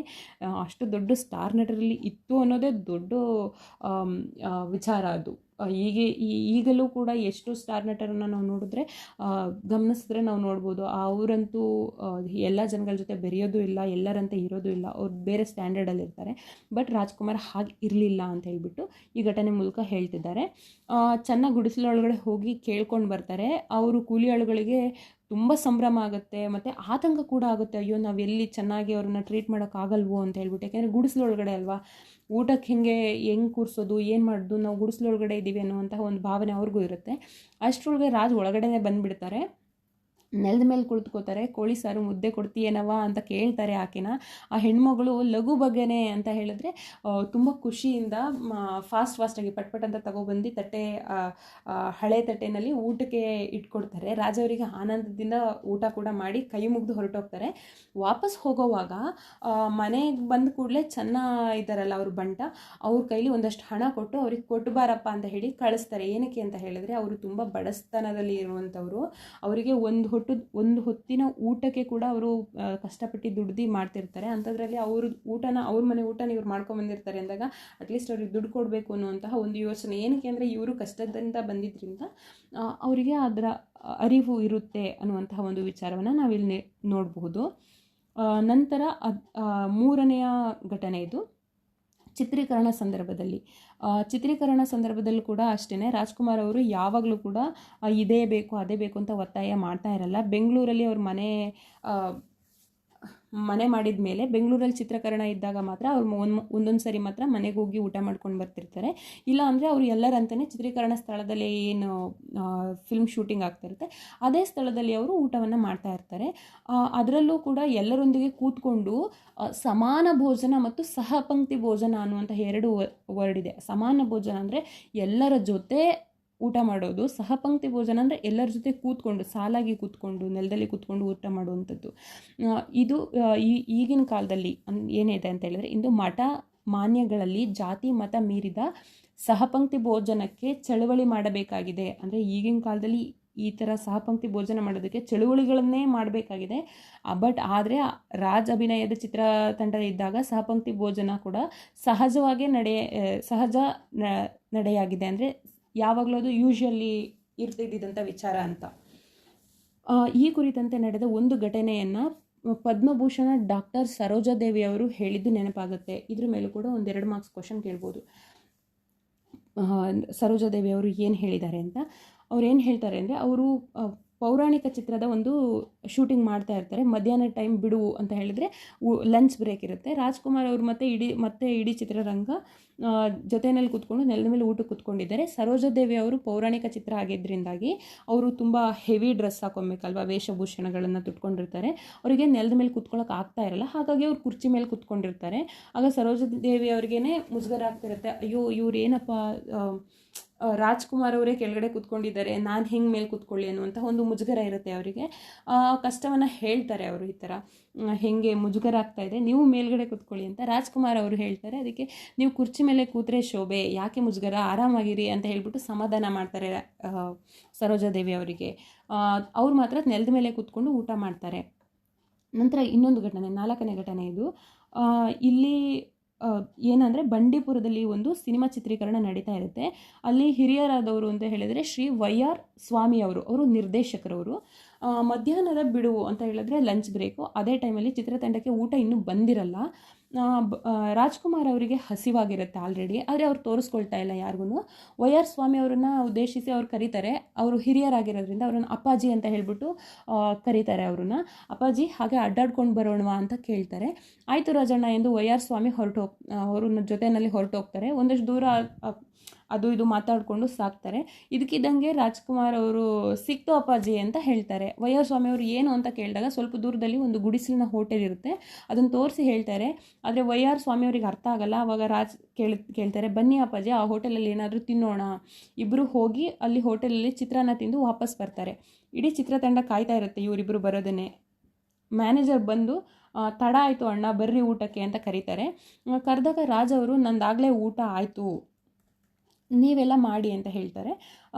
ಅಷ್ಟು ದೊಡ್ಡ ಸ್ಟಾರ್ ನಟರಲ್ಲಿ ಇತ್ತು ಅನ್ನೋದೇ ದೊಡ್ಡ ವಿಚಾರ. ಅದು ಈಗಲೂ ಕೂಡ ಎಷ್ಟು ಸ್ಟಾರ್ ನಟರನ್ನು ನಾವು ನೋಡಿದ್ರೆ ಗಮನಿಸಿದ್ರೆ ನಾವು ನೋಡ್ಬೋದು, ಅವರಂತೂ ಎಲ್ಲ ಜನಗಳ ಜೊತೆ ಬೆರೆಯೋದು ಇಲ್ಲ, ಎಲ್ಲರಂತೆ ಇರೋದು ಇಲ್ಲ, ಅವ್ರು ಬೇರೆ ಸ್ಟ್ಯಾಂಡರ್ಡಲ್ಲಿ ಇರ್ತಾರೆ. ಬಟ್ ರಾಜ್ಕುಮಾರ್ ಹಾಗೆ ಇರಲಿಲ್ಲ ಅಂತ ಹೇಳ್ಬಿಟ್ಟು ಈ ಘಟನೆ ಮೂಲಕ ಹೇಳ್ತಿದ್ದಾರೆ. ಚೆನ್ನಾಗಿ ಗುಡಿಸಲೊಳಗಡೆ ಹೋಗಿ ಕೇಳ್ಕೊಂಡು ಬರ್ತಾರೆ. ಅವರು ಕೂಲಿ ಆಳುಗಳಿಗೆ ತುಂಬ ಸಂಭ್ರಮ ಆಗುತ್ತೆ, ಮತ್ತು ಆತಂಕ ಕೂಡ ಆಗುತ್ತೆ. ಅಯ್ಯೋ, ನಾವು ಎಲ್ಲಿ ಚೆನ್ನಾಗಿ ಅವ್ರನ್ನ ಟ್ರೀಟ್ ಮಾಡೋಕ್ಕಾಗಲ್ವೋ ಅಂತ ಹೇಳ್ಬಿಟ್ಟು. ಯಾಕೆಂದರೆ ಗುಡಿಸಲೊಳಗಡೆ ಅಲ್ವಾ, ಊಟಕ್ಕೆ ಹೆಂಗೆ ಕೂರಿಸೋದು, ಏನು ಮಾಡೋದು, ನಾವು ಗುಡಿಸಲೊಳಗಡೆ ಇದ್ದೀವಿ ಅನ್ನುವಂತಹ ಒಂದು ಭಾವನೆ ಅವ್ರಿಗೂ ಇರುತ್ತೆ. ಅಷ್ಟರೊಳಗೆ ರಾಜ್ ಒಳಗಡೆನೇ ಬಂದುಬಿಡ್ತಾರೆ. ನೆಲದ ಮೇಲೆ ಕುಳಿತುಕೋತಾರೆ. ಕೋಳಿ ಸಾರು ಮುದ್ದೆ ಕೊಡ್ತೀಯೇನವ ಅಂತ ಕೇಳ್ತಾರೆ ಆಕೆನ. ಆ ಹೆಣ್ಮಗಳು ಲಘು ಬಗೆನೆ ಅಂತ ಹೇಳಿದ್ರೆ ತುಂಬ ಖುಷಿಯಿಂದ ಫಾಸ್ಟಾಗಿ ಪಟ್ ಅಂತ ತಗೊಬಂದು ಹಳೆ ತಟ್ಟೆನಲ್ಲಿ ಊಟಕ್ಕೆ ಇಟ್ಕೊಡ್ತಾರೆ. ರಾಜವರಿಗೆ ಆನಂದದಿಂದ ಊಟ ಕೂಡ ಮಾಡಿ ಕೈ ಮುಗಿದು ಹೊರಟೋಗ್ತಾರೆ. ವಾಪಸ್ ಹೋಗೋವಾಗ ಮನೆಗೆ ಬಂದ ಕೂಡಲೇ ಇದ್ದಾರಲ್ಲ ಅವ್ರ ಬಂಟ, ಅವ್ರ ಕೈಲಿ ಒಂದಷ್ಟು ಹಣ ಕೊಟ್ಟು ಅವ್ರಿಗೆ ಕೊಟ್ಟು ಬಾರಪ್ಪ ಅಂತ ಹೇಳಿ ಕಳಿಸ್ತಾರೆ. ಏನಕ್ಕೆ ಅಂತ ಹೇಳಿದ್ರೆ ಅವರು ತುಂಬ ಬಡಸ್ತನದಲ್ಲಿ ಇರುವಂಥವ್ರು. ಅವರಿಗೆ ಒಂದು ಹೊತ್ತಿನ ಊಟಕ್ಕೆ ಕೂಡ ಅವರು ಕಷ್ಟಪಟ್ಟು ದುಡ್ದು ಮಾಡ್ತಿರ್ತಾರೆ. ಅಂಥದ್ರಲ್ಲಿ ಅವ್ರ ಮನೆ ಊಟನ ಇವ್ರು ಮಾಡ್ಕೊಂಬಂದಿರ್ತಾರೆ ಅಂದಾಗ ಅಟ್ಲೀಸ್ಟ್ ಅವ್ರಿಗೆ ದುಡ್ಡು ಕೊಡಬೇಕು ಅನ್ನುವಂತಹ ಒಂದು ಯೋಚನೆ. ಏನಕ್ಕೆ ಅಂದರೆ ಇವರು ಕಷ್ಟದಿಂದ ಬಂದಿದ್ದರಿಂದ ಅವರಿಗೆ ಅದರ ಅರಿವು ಇರುತ್ತೆ ಅನ್ನುವಂತಹ ಒಂದು ವಿಚಾರವನ್ನು ನಾವಿಲ್ಲಿ ನೋಡಬಹುದು. ನಂತರ ಮೂರನೆಯ ಘಟನೆ ಇದು ಚಿತ್ರೀಕರಣ ಸಂದರ್ಭದಲ್ಲೂ ಕೂಡ ಅಷ್ಟೇ ರಾಜ್ಕುಮಾರ್ ಅವರು ಯಾವಾಗಲೂ ಕೂಡ ಇದೇ ಬೇಕು ಅದೇ ಬೇಕು ಅಂತ ಒತ್ತಾಯ ಮಾಡ್ತಾ ಇರಲ್ಲ. ಬೆಂಗಳೂರಲ್ಲಿ ಅವ್ರ ಮನೆ ಮನೆ ಮಾಡಿದ ಮೇಲೆ ಬೆಂಗಳೂರಲ್ಲಿ ಚಿತ್ರೀಕರಣ ಇದ್ದಾಗ ಮಾತ್ರ ಅವ್ರು ಒಂದೊಂದು ಸರಿ ಮಾತ್ರ ಮನೆಗೆ ಹೋಗಿ ಊಟ ಮಾಡ್ಕೊಂಡು ಬರ್ತಿರ್ತಾರೆ. ಇಲ್ಲ ಅಂದರೆ ಅವರು ಎಲ್ಲರಂತಲೇ ಚಿತ್ರೀಕರಣ ಸ್ಥಳದಲ್ಲಿ ಏನು ಫಿಲ್ಮ್ ಶೂಟಿಂಗ್ ಆಗ್ತಿರುತ್ತೆ ಅದೇ ಸ್ಥಳದಲ್ಲಿ ಅವರು ಊಟವನ್ನು ಮಾಡ್ತಾ ಇರ್ತಾರೆ. ಅದರಲ್ಲೂ ಕೂಡ ಎಲ್ಲರೊಂದಿಗೆ ಕೂತ್ಕೊಂಡು ಸಮಾನ ಭೋಜನ ಮತ್ತು ಸಹಪಂಕ್ತಿ ಭೋಜನ ಅನ್ನುವಂಥ ಎರಡು ವರ್ಡ್ ಇದೆ. ಸಮಾನ ಭೋಜನ ಅಂದರೆ ಎಲ್ಲರ ಜೊತೆ ಊಟ ಮಾಡೋದು, ಸಹಪಂಕ್ತಿ ಭೋಜನ ಅಂದರೆ ಎಲ್ಲರ ಜೊತೆ ಕೂತ್ಕೊಂಡು ಸಾಲಾಗಿ ಕೂತ್ಕೊಂಡು ನೆಲದಲ್ಲಿ ಕೂತ್ಕೊಂಡು ಊಟ ಮಾಡುವಂಥದ್ದು. ಇದು ಈಗಿನ ಕಾಲದಲ್ಲಿ ಏನಿದೆ ಅಂತ ಹೇಳಿದ್ರೆ, ಇಂದು ಮಠ ಮಾನ್ಯಗಳಲ್ಲಿ ಜಾತಿ ಮತ ಮೀರಿದ ಸಹಪಂಕ್ತಿ ಭೋಜನಕ್ಕೆ ಚಳುವಳಿ ಮಾಡಬೇಕಾಗಿದೆ. ಅಂದರೆ ಈಗಿನ ಕಾಲದಲ್ಲಿ ಈ ಥರ ಸಹಪಂಕ್ತಿ ಭೋಜನ ಮಾಡೋದಕ್ಕೆ ಚಳುವಳಿಗಳನ್ನೇ ಮಾಡಬೇಕಾಗಿದೆ. ಆದರೆ ರಾಜ್ ಅಭಿನಯದ ಚಿತ್ರತಂಡ ಇದ್ದಾಗ ಸಹಪಂಕ್ತಿ ಭೋಜನ ಕೂಡ ಸಹಜ ನಡೆಯಾಗಿದೆ. ಅಂದರೆ ಯಾವಾಗಲೂ ಅದು ಯೂಶ್ವಲಿ ಇರ್ತಿದ್ದಂಥ ವಿಚಾರ ಅಂತ. ಈ ಕುರಿತಂತೆ ನಡೆದ ಒಂದು ಘಟನೆಯನ್ನು ಪದ್ಮಭೂಷಣ ಡಾಕ್ಟರ್ ಸರೋಜಾದೇವಿ ಅವರು ಹೇಳಿದ್ದು ನೆನಪಾಗುತ್ತೆ. ಇದ್ರ ಮೇಲೂ ಕೂಡ 1-2 ಮಾರ್ಕ್ಸ್ ಕ್ವಶನ್ ಕೇಳ್ಬೋದು. ಸರೋಜಾದೇವಿ ಅವರು ಏನು ಹೇಳಿದ್ದಾರೆ ಅಂತ. ಅವ್ರು ಏನು ಹೇಳ್ತಾರೆ ಅಂದರೆ, ಅವರು ಪೌರಾಣಿಕ ಚಿತ್ರದ ಒಂದು ಶೂಟಿಂಗ್ ಮಾಡ್ತಾ ಇರ್ತಾರೆ. ಮಧ್ಯಾಹ್ನ ಟೈಮ್ ಬಿಡುವು ಅಂತ ಹೇಳಿದರೆ ಲಂಚ್ ಬ್ರೇಕ್ ಇರುತ್ತೆ. ರಾಜ್ಕುಮಾರ್ ಅವರು ಮತ್ತೆ ಇಡೀ ಚಿತ್ರರಂಗ ಜೊತೆಯಲ್ಲಿ ಕೂತ್ಕೊಂಡು ನೆಲದ ಮೇಲೆ ಊಟಕ್ಕೆ ಕೂತ್ಕೊಂಡಿದ್ದಾರೆ. ಸರೋಜಾದೇವಿ ಅವರು ಪೌರಾಣಿಕ ಚಿತ್ರ ಆಗಿದ್ದರಿಂದಾಗಿ ಅವರು ತುಂಬ ಹೆವಿ ಡ್ರೆಸ್ ಹಾಕೊಬೇಕಲ್ವ, ವೇಷಭೂಷಣಗಳನ್ನು ತುಟ್ಕೊಂಡಿರ್ತಾರೆ. ಅವರಿಗೆ ನೆಲದ ಮೇಲೆ ಕೂತ್ಕೊಳ್ಳೋಕೆ ಆಗ್ತಾ ಇರಲ್ಲ. ಹಾಗಾಗಿ ಅವ್ರು ಕುರ್ಚಿ ಮೇಲೆ ಕೂತ್ಕೊಂಡಿರ್ತಾರೆ. ಆಗ ಸರೋಜಾದೇವಿ ಅವ್ರಿಗೇ ಮುಜುಗರ ಆಗ್ತಿರುತ್ತೆ. ಅಯ್ಯೋ ಇವ್ರು ಏನಪ್ಪ ರಾಜ್ಕುಮಾರ್ ಅವರೇ ಕೆಳಗಡೆ ಕೂತ್ಕೊಂಡಿದ್ದಾರೆ, ನಾನು ಹೆಂಗೆ ಮೇಲೆ ಕೂತ್ಕೊಳ್ಳಿ ಅನ್ನುವಂಥ ಒಂದು ಮುಜುಗರ ಇರುತ್ತೆ ಅವರಿಗೆ. ಕಷ್ಟವನ್ನು ಹೇಳ್ತಾರೆ ಅವರು, ಈ ಥರ ಹೆಂಗೆ ಮುಜುಗರ ಆಗ್ತಾ ಇದೆ, ನೀವು ಮೇಲ್ಗಡೆ ಕೂತ್ಕೊಳ್ಳಿ ಅಂತ. ರಾಜ್ಕುಮಾರ್ ಅವರು ಹೇಳ್ತಾರೆ, ಅದಕ್ಕೆ ನೀವು ಕುರ್ಚಿ ಮೇಲೆ ಕೂತ್ರೆ ಶೋಭೆ, ಯಾಕೆ ಮುಜುಗರ, ಆರಾಮಾಗಿರಿ ಅಂತ ಹೇಳ್ಬಿಟ್ಟು ಸಮಾಧಾನ ಮಾಡ್ತಾರೆ ಸರೋಜಾದೇವಿ ಅವರಿಗೆ. ಅವ್ರು ಮಾತ್ರ ನೆಲದ ಮೇಲೆ ಕೂತ್ಕೊಂಡು ಊಟ ಮಾಡ್ತಾರೆ. ನಂತರ ಇನ್ನೊಂದು ಘಟನೆ, 4ನೇ ಘಟನೆ ಇದು. ಇಲ್ಲಿ ಏನಂದರೆ, ಬಂಡೀಪುರದಲ್ಲಿ ಒಂದು ಸಿನಿಮಾ ಚಿತ್ರೀಕರಣ ನಡೀತಾ ಇರುತ್ತೆ. ಅಲ್ಲಿ ಹಿರಿಯರಾದವರು ಅಂತ ಹೇಳಿದರೆ ಶ್ರೀ YR ಸ್ವಾಮಿ ಅವರು ನಿರ್ದೇಶಕರವರು. ಮಧ್ಯಾಹ್ನದ ಬಿಡುವು ಅಂತ ಹೇಳಿದ್ರೆ ಲಂಚ್ ಬ್ರೇಕು. ಅದೇ ಟೈಮಲ್ಲಿ ಚಿತ್ರತಂಡಕ್ಕೆ ಊಟ ಇನ್ನೂ ಬಂದಿರಲ್ಲ. ರಾಜ್ಕುಮಾರ್ ಅವರಿಗೆ ಹಸಿವಾಗಿರುತ್ತೆ ಆಲ್ರೆಡಿ, ಆದರೆ ಅವ್ರು ತೋರಿಸ್ಕೊಳ್ತಾ ಇಲ್ಲ ಯಾರಿಗೂ. YR ಸ್ವಾಮಿ ಅವರನ್ನು ಉದ್ದೇಶಿಸಿ ಅವ್ರು ಕರೀತಾರೆ. ಅವರು ಹಿರಿಯರಾಗಿರೋದ್ರಿಂದ ಅವ್ರನ್ನ ಅಪ್ಪಾಜಿ ಅಂತ ಹೇಳ್ಬಿಟ್ಟು ಕರೀತಾರೆ ಅವ್ರನ್ನ. ಅಪ್ಪಾಜಿ ಹಾಗೆ ಅಡ್ಡಾಡ್ಕೊಂಡು ಬರೋಣವಾ ಅಂತ ಕೇಳ್ತಾರೆ. ಆಯಿತು ರಾಜಣ್ಣ ಎಂದು YR ಸ್ವಾಮಿ ಅವ್ರನ್ನ ಜೊತೆಯಲ್ಲಿ ಹೊರಟೋಗ್ತಾರೆ. ಒಂದಷ್ಟು ದೂರ ಅದು ಇದು ಮಾತಾಡಿಕೊಂಡು ಸಾಕ್ತಾರೆ. ಇದಕ್ಕಿದ್ದಂಗೆ ರಾಜ್ಕುಮಾರ್ ಅವರು ಸಿಕ್ತು ಅಪ್ಪಾಜಿ ಅಂತ ಹೇಳ್ತಾರೆ. YR ಸ್ವಾಮಿ ಅವರು ಏನು ಅಂತ ಕೇಳಿದಾಗ ಸ್ವಲ್ಪ ದೂರದಲ್ಲಿ ಒಂದು ಗುಡಿಸಲಿನ ಹೋಟೆಲ್ ಇರುತ್ತೆ, ಅದನ್ನು ತೋರಿಸಿ ಹೇಳ್ತಾರೆ. ಆದರೆ YR ಸ್ವಾಮಿ ಅವ್ರಿಗೆ ಅರ್ಥ ಆಗಲ್ಲ. ಆವಾಗ ರಾಜ್ ಕೇಳ್ತಾರೆ, ಬನ್ನಿ ಅಪ್ಪಾಜಿ ಆ ಹೋಟೆಲಲ್ಲಿ ಏನಾದರೂ ತಿನ್ನೋಣ. ಇಬ್ಬರು ಹೋಗಿ ಅಲ್ಲಿ ಹೋಟೆಲಲ್ಲಿ ಚಿತ್ರಾನ್ನ ತಿಂದು ವಾಪಸ್ ಬರ್ತಾರೆ. ಇಡೀ ಚಿತ್ರತಂಡ ಕಾಯ್ತಾ ಇರುತ್ತೆ ಇವರಿಬ್ಬರು ಬರೋದನ್ನೇ. ಮ್ಯಾನೇಜರ್ ಬಂದು ತಡ ಆಯಿತು ಅಣ್ಣ ಬರ್ರಿ ಊಟಕ್ಕೆ ಅಂತ ಕರೀತಾರೆ. ಕರೆದಾಗ ರಾಜ್ ಅವರು ನಂದಾಗಲೇ ಊಟ ಆಯಿತು, ನೀವೆಲ್ಲ ಮಾಡಿ ಅಂತ ಹೇಳ್ತಾರೆ.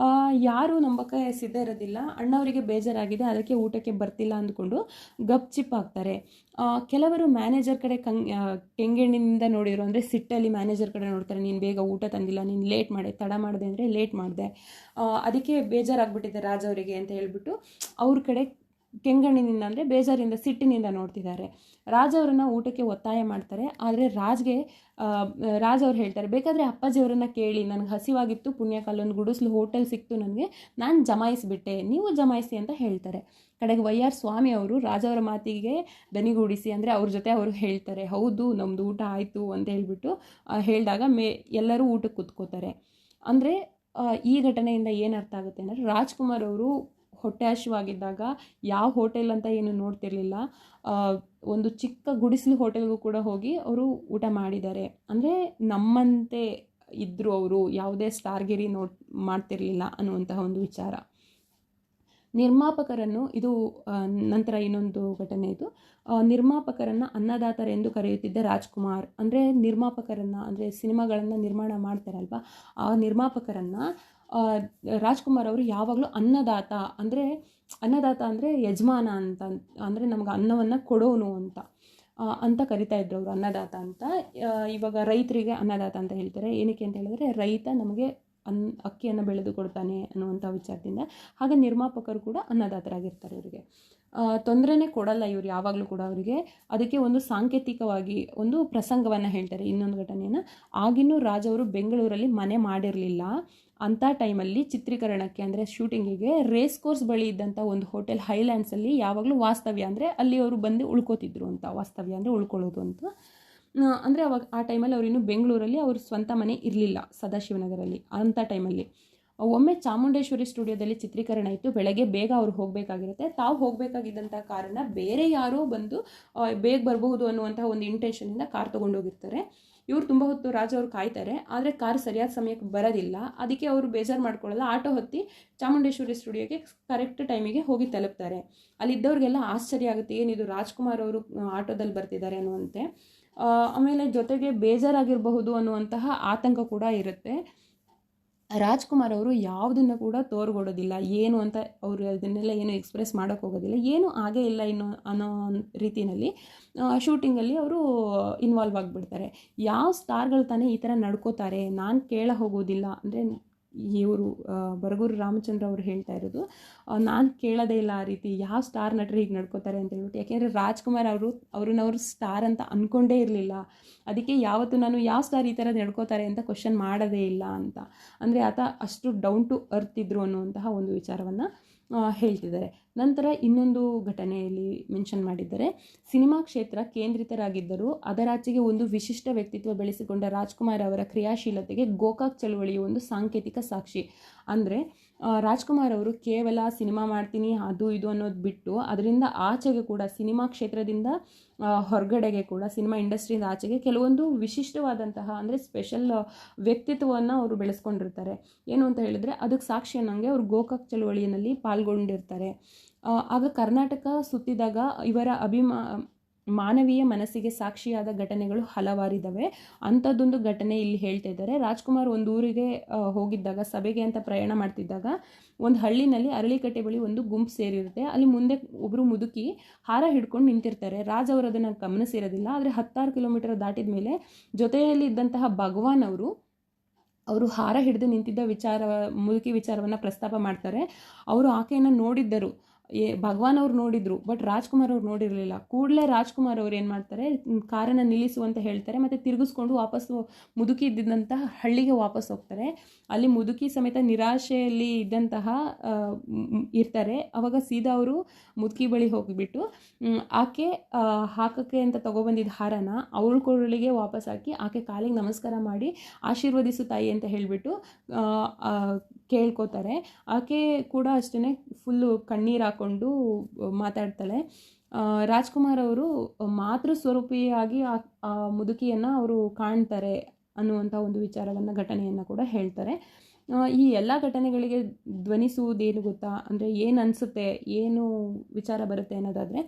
ಯಾರೂ ನಂಬಕ್ಕೆ ಸಿದ್ಧ ಇರೋದಿಲ್ಲ. ಅಣ್ಣವರಿಗೆ ಬೇಜಾರಾಗಿದೆ, ಅದಕ್ಕೆ ಊಟಕ್ಕೆ ಬರ್ತಿಲ್ಲ ಅಂದ್ಕೊಂಡು ಗಪ್ಚಿಪ್ ಆಗ್ತಾರೆ. ಕೆಲವರು ಮ್ಯಾನೇಜರ್ ಕಡೆ ಕೆಂಗಣ್ಣಿನಿಂದ ನೋಡಿದ್ರು, ಅಂದರೆ ಸಿಟ್ಟಲ್ಲಿ ಮ್ಯಾನೇಜರ್ ಕಡೆ ನೋಡ್ತಾರೆ, ನೀನು ಬೇಗ ಊಟ ತಂದಿಲ್ಲ, ನೀನು ಲೇಟ್ ಮಾಡಿದೆ, ತಡ ಮಾಡಿದೆ ಅಂದರೆ ಲೇಟ್ ಮಾಡಿದೆ, ಅದಕ್ಕೆ ಬೇಜಾರಾಗ್ಬಿಟ್ಟಿದೆ ರಾಜ್ ಅವರಿಗೆ ಅಂತ ಹೇಳ್ಬಿಟ್ಟು ಅವ್ರ ಕಡೆ ಕೆಂಗಣ್ಣಿನಿಂದ ಅಂದರೆ ಬೇಜಾರಿಂದ ಸಿಟ್ಟಿನಿಂದ ನೋಡ್ತಿದ್ದಾರೆ. ರಾಜ್ ಅವರನ್ನು ಊಟಕ್ಕೆ ಒತ್ತಾಯ ಮಾಡ್ತಾರೆ. ಆದರೆ ರಾಜ್ ಅವ್ರು ಹೇಳ್ತಾರೆ, ಬೇಕಾದರೆ ಅಪ್ಪಾಜಿಯವರನ್ನು ಕೇಳಿ, ನನಗೆ ಹಸಿವಾಗಿತ್ತು, ಪುಣ್ಯಕಾಲೊಂದು ಗುಡಿಸ್ಲು ಹೋಟೆಲ್ ಸಿಕ್ತು ನನಗೆ, ನಾನು ಜಮಾಯಿಸಿಬಿಟ್ಟೆ, ನೀವು ಜಮಾಯಿಸಿ ಅಂತ ಹೇಳ್ತಾರೆ. ಕಡೆಗೆ YR ಸ್ವಾಮಿ ಅವರು ರಾಜ್ ಅವರ ಮಾತಿಗೆ ದನಿಗೂಡಿಸಿ, ಅಂದರೆ ಅವ್ರ ಜೊತೆ ಅವರು ಹೇಳ್ತಾರೆ, ಹೌದು ನಮ್ಮದು ಊಟ ಆಯಿತು ಅಂತ ಹೇಳ್ಬಿಟ್ಟು ಹೇಳಿದಾಗ ಎಲ್ಲರೂ ಊಟಕ್ಕೆ ಕೂತ್ಕೋತಾರೆ. ಅಂದರೆ ಈ ಘಟನೆಯಿಂದ ಏನು ಅರ್ಥ ಆಗುತ್ತೆ ಅಂದರೆ, ರಾಜ್ಕುಮಾರ್ ಅವರು ಹೊಟ್ಟೆ ಹಸಿವಾಗಿದ್ದಾಗ ಯಾವ ಹೋಟೆಲ್ ಅಂತ ಏನು ನೋಡ್ತಿರ್ಲಿಲ್ಲ, ಒಂದು ಚಿಕ್ಕ ಗುಡಿಸಲು ಹೋಟೆಲ್ಗೂ ಕೂಡ ಹೋಗಿ ಅವರು ಊಟ ಮಾಡಿದ್ದಾರೆ. ಅಂದರೆ ನಮ್ಮಂತೆ ಇದ್ದರು ಅವರು, ಯಾವುದೇ ಸ್ಟಾರ್ಗಿರಿ ಮಾಡ್ತಿರ್ಲಿಲ್ಲ ಅನ್ನುವಂತಹ ಒಂದು ವಿಚಾರ. ನಿರ್ಮಾಪಕರನ್ನು, ಇದು ನಂತರ ಇನ್ನೊಂದು ಘಟನೆ ಇದು, ನಿರ್ಮಾಪಕರನ್ನು ಅನ್ನದಾತರೆಂದು ಕರೆಯುತ್ತಿದ್ದ ರಾಜ್ಕುಮಾರ್. ಅಂದರೆ ನಿರ್ಮಾಪಕರನ್ನು, ಅಂದರೆ ಸಿನಿಮಾಗಳನ್ನು ನಿರ್ಮಾಣ ಮಾಡ್ತಾರಲ್ವ, ಆ ನಿರ್ಮಾಪಕರನ್ನು ರಾಜ್ಕುಮಾರ್ ಅವರು ಯಾವಾಗಲೂ ಅನ್ನದಾತ ಅಂದರೆ ಯಜಮಾನ ಅಂತ, ಅಂದರೆ ನಮ್ಗೆ ಅನ್ನವನ್ನು ಕೊಡೋನು ಅಂತ ಕರಿತಾ ಇದ್ರು ಅವರು, ಅನ್ನದಾತ ಅಂತ. ಇವಾಗ ರೈತರಿಗೆ ಅನ್ನದಾತ ಅಂತ ಹೇಳ್ತಾರೆ. ಏನಕ್ಕೆ ಅಂತ ಹೇಳಿದ್ರೆ, ರೈತ ನಮಗೆ ಅಕ್ಕಿಯನ್ನು ಬೆಳೆದು ಕೊಡ್ತಾನೆ ಅನ್ನುವಂಥ ವಿಚಾರದಿಂದ. ಹಾಗೆ ನಿರ್ಮಾಪಕರು ಕೂಡ ಅನ್ನದಾತರಾಗಿರ್ತಾರೆ. ಇವರಿಗೆ ತೊಂದರೆನೇ ಕೊಡಲ್ಲ ಇವರು ಯಾವಾಗಲೂ ಕೂಡ ಅವರಿಗೆ. ಅದಕ್ಕೆ ಒಂದು ಸಾಂಕೇತಿಕವಾಗಿ ಒಂದು ಪ್ರಸಂಗವನ್ನು ಹೇಳ್ತಾರೆ, ಇನ್ನೊಂದು ಘಟನೆಯನ್ನು. ಆಗಿನ್ನೂ ರಾಜ್ ಅವರು ಬೆಂಗಳೂರಲ್ಲಿ ಮನೆ ಮಾಡಿರಲಿಲ್ಲ. ಅಂಥ ಟೈಮಲ್ಲಿ ಚಿತ್ರೀಕರಣಕ್ಕೆ ಅಂದರೆ ಶೂಟಿಂಗಿಗೆ ರೇಸ್ ಕೋರ್ಸ್ ಬಳಿ ಇದ್ದಂಥ ಒಂದು ಹೋಟೆಲ್ ಹೈಲ್ಯಾಂಡ್ಸಲ್ಲಿ ಯಾವಾಗಲೂ ವಾಸ್ತವ್ಯ, ಅಂದರೆ ಅಲ್ಲಿ ಅವರು ಬಂದು ಉಳ್ಕೋತಿದ್ರು ಅಂತ. ವಾಸ್ತವ್ಯ ಅಂದರೆ ಉಳ್ಕೊಳ್ಳೋದು ಅಂತ. ಅಂದರೆ ಅವಾಗ ಆ ಟೈಮಲ್ಲಿ ಅವ್ರು ಇನ್ನೂ ಬೆಂಗಳೂರಲ್ಲಿ ಅವ್ರ ಸ್ವಂತ ಮನೆ ಇರಲಿಲ್ಲ, ಸದಾಶಿವನಗರಲ್ಲಿ. ಅಂಥ ಟೈಮಲ್ಲಿ ಒಮ್ಮೆ ಚಾಮುಂಡೇಶ್ವರಿ ಸ್ಟುಡಿಯೋದಲ್ಲಿ ಚಿತ್ರೀಕರಣ ಇತ್ತು. ಬೆಳಗ್ಗೆ ಬೇಗ ಅವ್ರು ಹೋಗಬೇಕಾಗಿರುತ್ತೆ. ತಾವು ಹೋಗಬೇಕಾಗಿದ್ದಂಥ ಕಾರಣ ಬೇರೆ ಯಾರೋ ಬಂದು ಬೇಗ ಬರಬಹುದು ಅನ್ನುವಂಥ ಒಂದು ಇಂಟೆನ್ಷನಿಂದ ಕಾರ್ ತೊಗೊಂಡೋಗಿರ್ತಾರೆ. ಇವ್ರು ತುಂಬ ಹೊತ್ತು ರಾಜ್ ಅವ್ರು ಕಾಯ್ತಾರೆ, ಆದರೆ ಕಾರ್ ಸರಿಯಾದ ಸಮಯಕ್ಕೆ ಬರೋದಿಲ್ಲ. ಅದಕ್ಕೆ ಅವರು ಬೇಜಾರು ಮಾಡ್ಕೊಳ್ಳಲ್ಲ, ಆಟೋ ಹತ್ತಿ ಚಾಮುಂಡೇಶ್ವರಿ ಸ್ಟುಡಿಯೋಗೆ ಕರೆಕ್ಟ್ ಟೈಮಿಗೆ ಹೋಗಿ ತಲುಪ್ತಾರೆ. ಅಲ್ಲಿದ್ದವ್ರಿಗೆಲ್ಲ ಆಶ್ಚರ್ಯ ಆಗುತ್ತೆ, ಏನಿದು ರಾಜ್ಕುಮಾರ್ ಅವರು ಆಟೋದಲ್ಲಿ ಬರ್ತಿದ್ದಾರೆ ಅನ್ನುವಂತೆ. ಆಮೇಲೆ ಜೊತೆಗೆ ಬೇಜಾರಾಗಿರಬಹುದು ಅನ್ನುವಂತಹ ಆತಂಕ ಕೂಡ ಇರುತ್ತೆ. ರಾಜ್ಕುಮಾರ್ ಅವರು ಯಾವುದನ್ನು ಕೂಡ ತೋರ್ಗೊಡೋದಿಲ್ಲ, ಏನು ಅಂತ ಅವರು ಅದನ್ನೆಲ್ಲ ಏನು ಎಕ್ಸ್ಪ್ರೆಸ್ ಮಾಡೋಕ್ಕೆ ಹೋಗೋದಿಲ್ಲ, ಏನು ಆಗೇ ಇಲ್ಲ ಅನ್ನೋ ರೀತಿಯಲ್ಲಿ ಶೂಟಿಂಗಲ್ಲಿ ಅವರು ಇನ್ವಾಲ್ವ್ ಆಗಿಬಿಡ್ತಾರೆ. ಯಾವ ಸ್ಟಾರ್ಗಳು ತಾನೇ ಈ ಥರ ನಡ್ಕೋತಾರೆ, ನಾನು ಕೇಳ ಹೋಗೋದಿಲ್ಲ ಅಂದರೆ ಇವರು ಬರಗೂರು ರಾಮಚಂದ್ರ ಅವರು ಹೇಳ್ತಾ ಇರೋದು, ನಾನು ಕೇಳೋದೇ ಇಲ್ಲ ಆ ರೀತಿ, ಯಾವ ಸ್ಟಾರ್ ನಟರು ಹೀಗೆ ನಡ್ಕೋತಾರೆ ಅಂತ ಹೇಳ್ಬಿಟ್ಟು. ಯಾಕೆಂದರೆ ರಾಜ್ಕುಮಾರ್ ಅವ್ರನ್ನವರು ಸ್ಟಾರ್ ಅಂತ ಅಂದ್ಕೊಂಡೇ ಇರಲಿಲ್ಲ. ಅದಕ್ಕೆ ಯಾವತ್ತೂ ನಾನು ಯಾವ ಸ್ಟಾರ್ ಈ ಥರ ನಡ್ಕೋತಾರೆ ಅಂತ ಕ್ವಶನ್ ಮಾಡೋದೇ ಇಲ್ಲ ಅಂತ. ಅಂದರೆ ಆತ ಅಷ್ಟು ಡೌನ್ ಟು ಅರ್ತ್ ಇದ್ರು ಅನ್ನುವಂತಹ ಒಂದು ವಿಚಾರವನ್ನು ಹೇಳ್ತಿದ್ದಾರೆ. ನಂತರ ಇನ್ನೊಂದು ಘಟನೆಯಲ್ಲಿ ಮೆನ್ಷನ್ ಮಾಡಿದ್ದಾರೆ, ಸಿನಿಮಾ ಕ್ಷೇತ್ರ ಕೇಂದ್ರಿತರಾಗಿದ್ದರು, ಅದರಾಚೆಗೆ ಒಂದು ವಿಶಿಷ್ಟ ವ್ಯಕ್ತಿತ್ವ ಬೆಳೆಸಿಕೊಂಡ ರಾಜ್ಕುಮಾರ್ ಅವರ ಕ್ರಿಯಾಶೀಲತೆಗೆ ಗೋಕಾಕ್ ಚಳುವಳಿಯ ಒಂದು ಸಾಂಕೇತಿಕ ಸಾಕ್ಷಿ. ಅಂದರೆ ರಾಜ್ಕುಮಾರ್ ಅವರು ಕೇವಲ ಸಿನಿಮಾ ಮಾಡ್ತೀನಿ ಅದು ಇದು ಅನ್ನೋದು ಬಿಟ್ಟು ಅದರಿಂದ ಆಚೆಗೆ ಕೂಡ ಸಿನಿಮಾ ಕ್ಷೇತ್ರದಿಂದ ಹೊರಗಡೆಗೆ ಕೂಡ ಸಿನಿಮಾ ಇಂಡಸ್ಟ್ರಿಯಿಂದ ಆಚೆಗೆ ಕೆಲವೊಂದು ವಿಶಿಷ್ಟವಾದಂತಹ ಅಂದರೆ ಸ್ಪೆಷಲ್ ವ್ಯಕ್ತಿತ್ವವನ್ನು ಅವರು ಬೆಳೆಸ್ಕೊಂಡಿರ್ತಾರೆ. ಏನು ಅಂತ ಹೇಳಿದ್ರೆ ಅದಕ್ಕೆ ಸಾಕ್ಷಿ ಅನ್ನೋಂಗೆ ಅವರು ಗೋಕಾಕ್ ಚಳುವಳಿಯಲ್ಲಿ ಪಾಲ್ಗೊಂಡಿರ್ತಾರೆ. ಆಗ ಕರ್ನಾಟಕ ಸುತ್ತಿದಾಗ ಇವರ ಮಾನವೀಯ ಮನಸ್ಸಿಗೆ ಸಾಕ್ಷಿಯಾದ ಘಟನೆಗಳು ಹಲವಾರಿದ್ದಾವೆ. ಅಂಥದ್ದೊಂದು ಘಟನೆ ಇಲ್ಲಿ ಹೇಳ್ತಾ ಇದ್ದಾರೆ. ರಾಜ್ಕುಮಾರ್ ಒಂದು ಊರಿಗೆ ಹೋಗಿದ್ದಾಗ, ಸಭೆಗೆ ಅಂತ ಪ್ರಯಾಣ ಮಾಡ್ತಿದ್ದಾಗ, ಒಂದು ಹಳ್ಳಿನಲ್ಲಿ ಅರಳಿಕಟ್ಟೆ ಬಳಿ ಒಂದು ಗುಂಪು ಸೇರಿರುತ್ತೆ. ಅಲ್ಲಿ ಮುಂದೆ ಒಬ್ಬರು ಮುದುಕಿ ಹಾರ ಹಿಡ್ಕೊಂಡು ನಿಂತಿರ್ತಾರೆ. ರಾಜ್ ಅವರು ಅದನ್ನು ಗಮನಿಸಿರೋದಿಲ್ಲ. ಆದರೆ 16 ಕಿಲೋಮೀಟರ್ ದಾಟಿದ ಮೇಲೆ ಜೊತೆಯಲ್ಲಿ ಇದ್ದಂತಹ ಭಗವಾನ್ ಅವರು ಹಾರ ಹಿಡಿದು ನಿಂತಿದ್ದ ಮುದುಕಿ ವಿಚಾರವನ್ನು ಪ್ರಸ್ತಾಪ ಮಾಡ್ತಾರೆ. ಅವರು ಆಕೆಯನ್ನು ನೋಡಿದ್ದರು, ಭಗವಾನ್ ಅವ್ರು ನೋಡಿದ್ರು, ಬಟ್ ರಾಜ್ಕುಮಾರ್ ಅವ್ರು ನೋಡಿರಲಿಲ್ಲ. ಕೂಡಲೇ ರಾಜ್ಕುಮಾರ್ ಅವ್ರು ಏನು ಮಾಡ್ತಾರೆ, ಕಾರನ್ನು ನಿಲ್ಲಿಸು ಅಂತ ಹೇಳ್ತಾರೆ. ಮತ್ತು ತಿರುಗಿಸ್ಕೊಂಡು ವಾಪಸ್ಸು ಮುದುಕಿ ಇದ್ದಂತಹ ಹಳ್ಳಿಗೆ ವಾಪಸ್ ಹೋಗ್ತಾರೆ. ಅಲ್ಲಿ ಮುದುಕಿ ಸಮೇತ ನಿರಾಶೆಯಲ್ಲಿ ಇದ್ದಂತಹ ಇರ್ತಾರೆ. ಅವಾಗ ಸೀದಾ ಅವರು ಮುದುಕಿ ಬಳಿ ಹೋಗಿಬಿಟ್ಟು ಆಕೆ ಹಾಕೋಕ್ಕೆ ಅಂತ ತೊಗೊಬಂದಿದ್ದ ಹಾರನ ಅವಳ ಕೊರಳಿಗೆ ವಾಪಸ್ ಹಾಕಿ ಆಕೆ ಕಾಲಿಗೆ ನಮಸ್ಕಾರ ಮಾಡಿ ಆಶೀರ್ವದಿಸು ತಾಯಿ ಅಂತ ಹೇಳಿಬಿಟ್ಟು ಕೇಳ್ಕೋತಾರೆ. ಆಕೆ ಕೂಡ ಅಷ್ಟೇ ಫುಲ್ಲು ಕಣ್ಣೀರು ಹಾಕ್ಕೊಂಡು ಮಾತಾಡ್ತಾಳೆ. ರಾಜ್ಕುಮಾರ್ ಅವರು ಮಾತೃ ಸ್ವರೂಪಿಯಾಗಿ ಆ ಮುದುಕಿಯನ್ನು ಅವರು ಕಾಣ್ತಾರೆ ಅನ್ನುವಂಥ ಒಂದು ಘಟನೆಯನ್ನು ಕೂಡ ಹೇಳ್ತಾರೆ. ಈ ಎಲ್ಲ ಘಟನೆಗಳಿಗೆ ಧ್ವನಿಸುವುದೇನು ಗೊತ್ತಾ, ಅಂದರೆ ಏನು ಅನಿಸುತ್ತೆ, ಏನು ವಿಚಾರ ಬರುತ್ತೆ ಅನ್ನೋದಾದರೆ,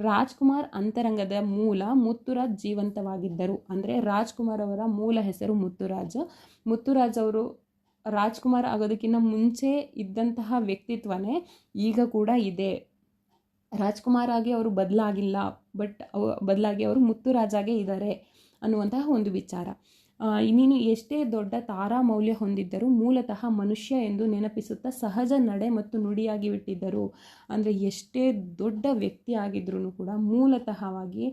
ರಾಜ್ಕುಮಾರ್ ಅಂತರಂಗದ ಮೂಲ ಮುತ್ತುರಾಜ್ ಜೀವಂತವಾಗಿದ್ದರು. ಅಂದರೆ ರಾಜ್ಕುಮಾರ್ ಅವರ ಮೂಲ ಹೆಸರು ಮುತ್ತುರಾಜ್ ಅವರು ರಾಜ್ಕುಮಾರ್ ಆಗೋದಕ್ಕಿಂತ ಮುಂಚೆ ಇದ್ದಂತಹ ವ್ಯಕ್ತಿತ್ವನೇ ಈಗ ಕೂಡ ಇದೆ. ರಾಜ್ಕುಮಾರ್ ಆಗಿ ಅವರು ಬದಲಾಗಿಲ್ಲ, ಬಟ್ ಬದಲಾಗಿ ಅವರು ಮುತ್ತುರಾಜಾಗೇ ಇದ್ದಾರೆ ಅನ್ನುವಂತಹ ಒಂದು ವಿಚಾರ. ನೀನು ಎಷ್ಟೇ ದೊಡ್ಡ ತಾರಾ ಮೌಲ್ಯ ಹೊಂದಿದ್ದರೂ ಮೂಲತಃ ಮನುಷ್ಯ ಎಂದು ನೆನಪಿಸುತ್ತಾ ಸಹಜ ನಡೆ ಮತ್ತು ನುಡಿಯಾಗಿ ಬಿಟ್ಟಿದ್ದರು. ಅಂದರೆ ಎಷ್ಟೇ ದೊಡ್ಡ ವ್ಯಕ್ತಿ ಆಗಿದ್ರೂ ಕೂಡ ಮೂಲತಃವಾಗಿ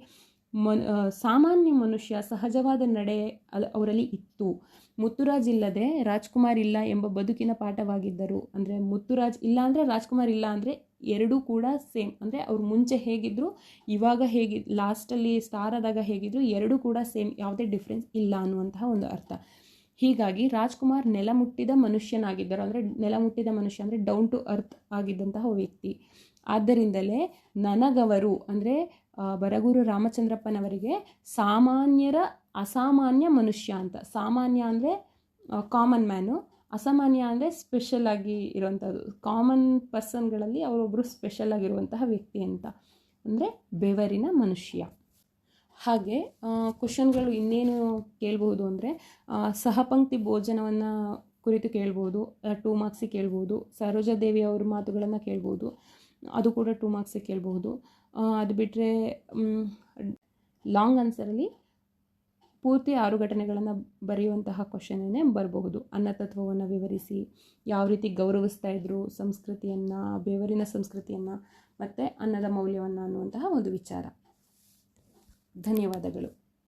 ಸಾಮಾನ್ಯ ಮನುಷ್ಯ, ಸಹಜವಾದ ನಡೆ ಅವರಲ್ಲಿ ಇತ್ತು. ಮುತ್ತುರಾಜ್ ಇಲ್ಲದೆ ರಾಜ್ಕುಮಾರ್ ಇಲ್ಲ ಎಂಬ ಬದುಕಿನ ಪಾಠವಾಗಿದ್ದರು. ಅಂದರೆ ಮುತ್ತುರಾಜ್ ಇಲ್ಲ ಅಂದರೆ ರಾಜ್ಕುಮಾರ್ ಇಲ್ಲ ಅಂದರೆ ಎರಡೂ ಕೂಡ ಸೇಮ್. ಅಂದರೆ ಅವ್ರು ಮುಂಚೆ ಹೇಗಿದ್ದರು, ಇವಾಗ ಲಾಸ್ಟಲ್ಲಿ ಸ್ಟಾರ್ ಆದಾಗ ಹೇಗಿದ್ರು, ಎರಡೂ ಕೂಡ ಸೇಮ್, ಯಾವುದೇ ಡಿಫ್ರೆನ್ಸ್ ಇಲ್ಲ ಅನ್ನುವಂತಹ ಒಂದು ಅರ್ಥ. ಹೀಗಾಗಿ ರಾಜ್ಕುಮಾರ್ ನೆಲಮುಟ್ಟಿದ ಮನುಷ್ಯನಾಗಿದ್ದರು. ಅಂದರೆ ನೆಲಮುಟ್ಟಿದ ಮನುಷ್ಯ ಅಂದರೆ ಡೌನ್ ಟು ಅರ್ತ್ ಆಗಿದ್ದಂತಹ ವ್ಯಕ್ತಿ. ಆದ್ದರಿಂದಲೇ ನನಗವರು ಅಂದರೆ ಬರಗೂರು ರಾಮಚಂದ್ರಪ್ಪನವರಿಗೆ ಸಾಮಾನ್ಯರ ಅಸಾಮಾನ್ಯ ಮನುಷ್ಯ ಅಂತ. ಸಾಮಾನ್ಯ ಅಂದರೆ ಕಾಮನ್ ಮ್ಯಾನು, ಅಸಾಮಾನ್ಯ ಅಂದರೆ ಸ್ಪೆಷಲ್ ಆಗಿ ಇರುವಂಥದ್ದು. ಕಾಮನ್ ಪರ್ಸನ್ಗಳಲ್ಲಿ ಅವರೊಬ್ಬರು ಸ್ಪೆಷಲ್ ಆಗಿರುವಂತಹ ವ್ಯಕ್ತಿ ಅಂತ, ಅಂದರೆ ಬೆವರಿನ ಮನುಷ್ಯ. ಹಾಗೆ ಕ್ವಶನ್ಗಳು ಇನ್ನೇನು ಕೇಳ್ಬೋದು ಅಂದರೆ, ಸಹಪಂಕ್ತಿ ಭೋಜನವನ್ನು ಕುರಿತು ಕೇಳ್ಬೋದು, 2 ಮಾರ್ಕ್ಸಿಗೆ ಕೇಳ್ಬೋದು. ಸರೋಜಾದೇವಿ ಅವ್ರ ಮಾತುಗಳನ್ನು ಕೇಳ್ಬೋದು, ಅದು ಕೂಡ 2 ಮಾರ್ಕ್ಸಿಗೆ ಕೇಳ್ಬೋದು. ಅದು ಬಿಟ್ಟರೆ ಲಾಂಗ್ ಆನ್ಸರಲ್ಲಿ ಪೂರ್ತಿ 6 ಘಟನೆಗಳನ್ನು ಬರೆಯುವಂತಹ ಕ್ವಶನ್ನೇ ಬರಬಹುದು. ಅನ್ನತತ್ವವನ್ನು ವಿವರಿಸಿ, ಯಾವ ರೀತಿ ಗೌರವಿಸ್ತಾ ಇದ್ರು ಸಂಸ್ಕೃತಿಯನ್ನು, ಬೆವರಿನ ಸಂಸ್ಕೃತಿಯನ್ನು ಮತ್ತು ಅನ್ನದ ಮೌಲ್ಯವನ್ನು ಅನ್ನುವಂತಹ ಒಂದು ವಿಚಾರ. ಧನ್ಯವಾದಗಳು.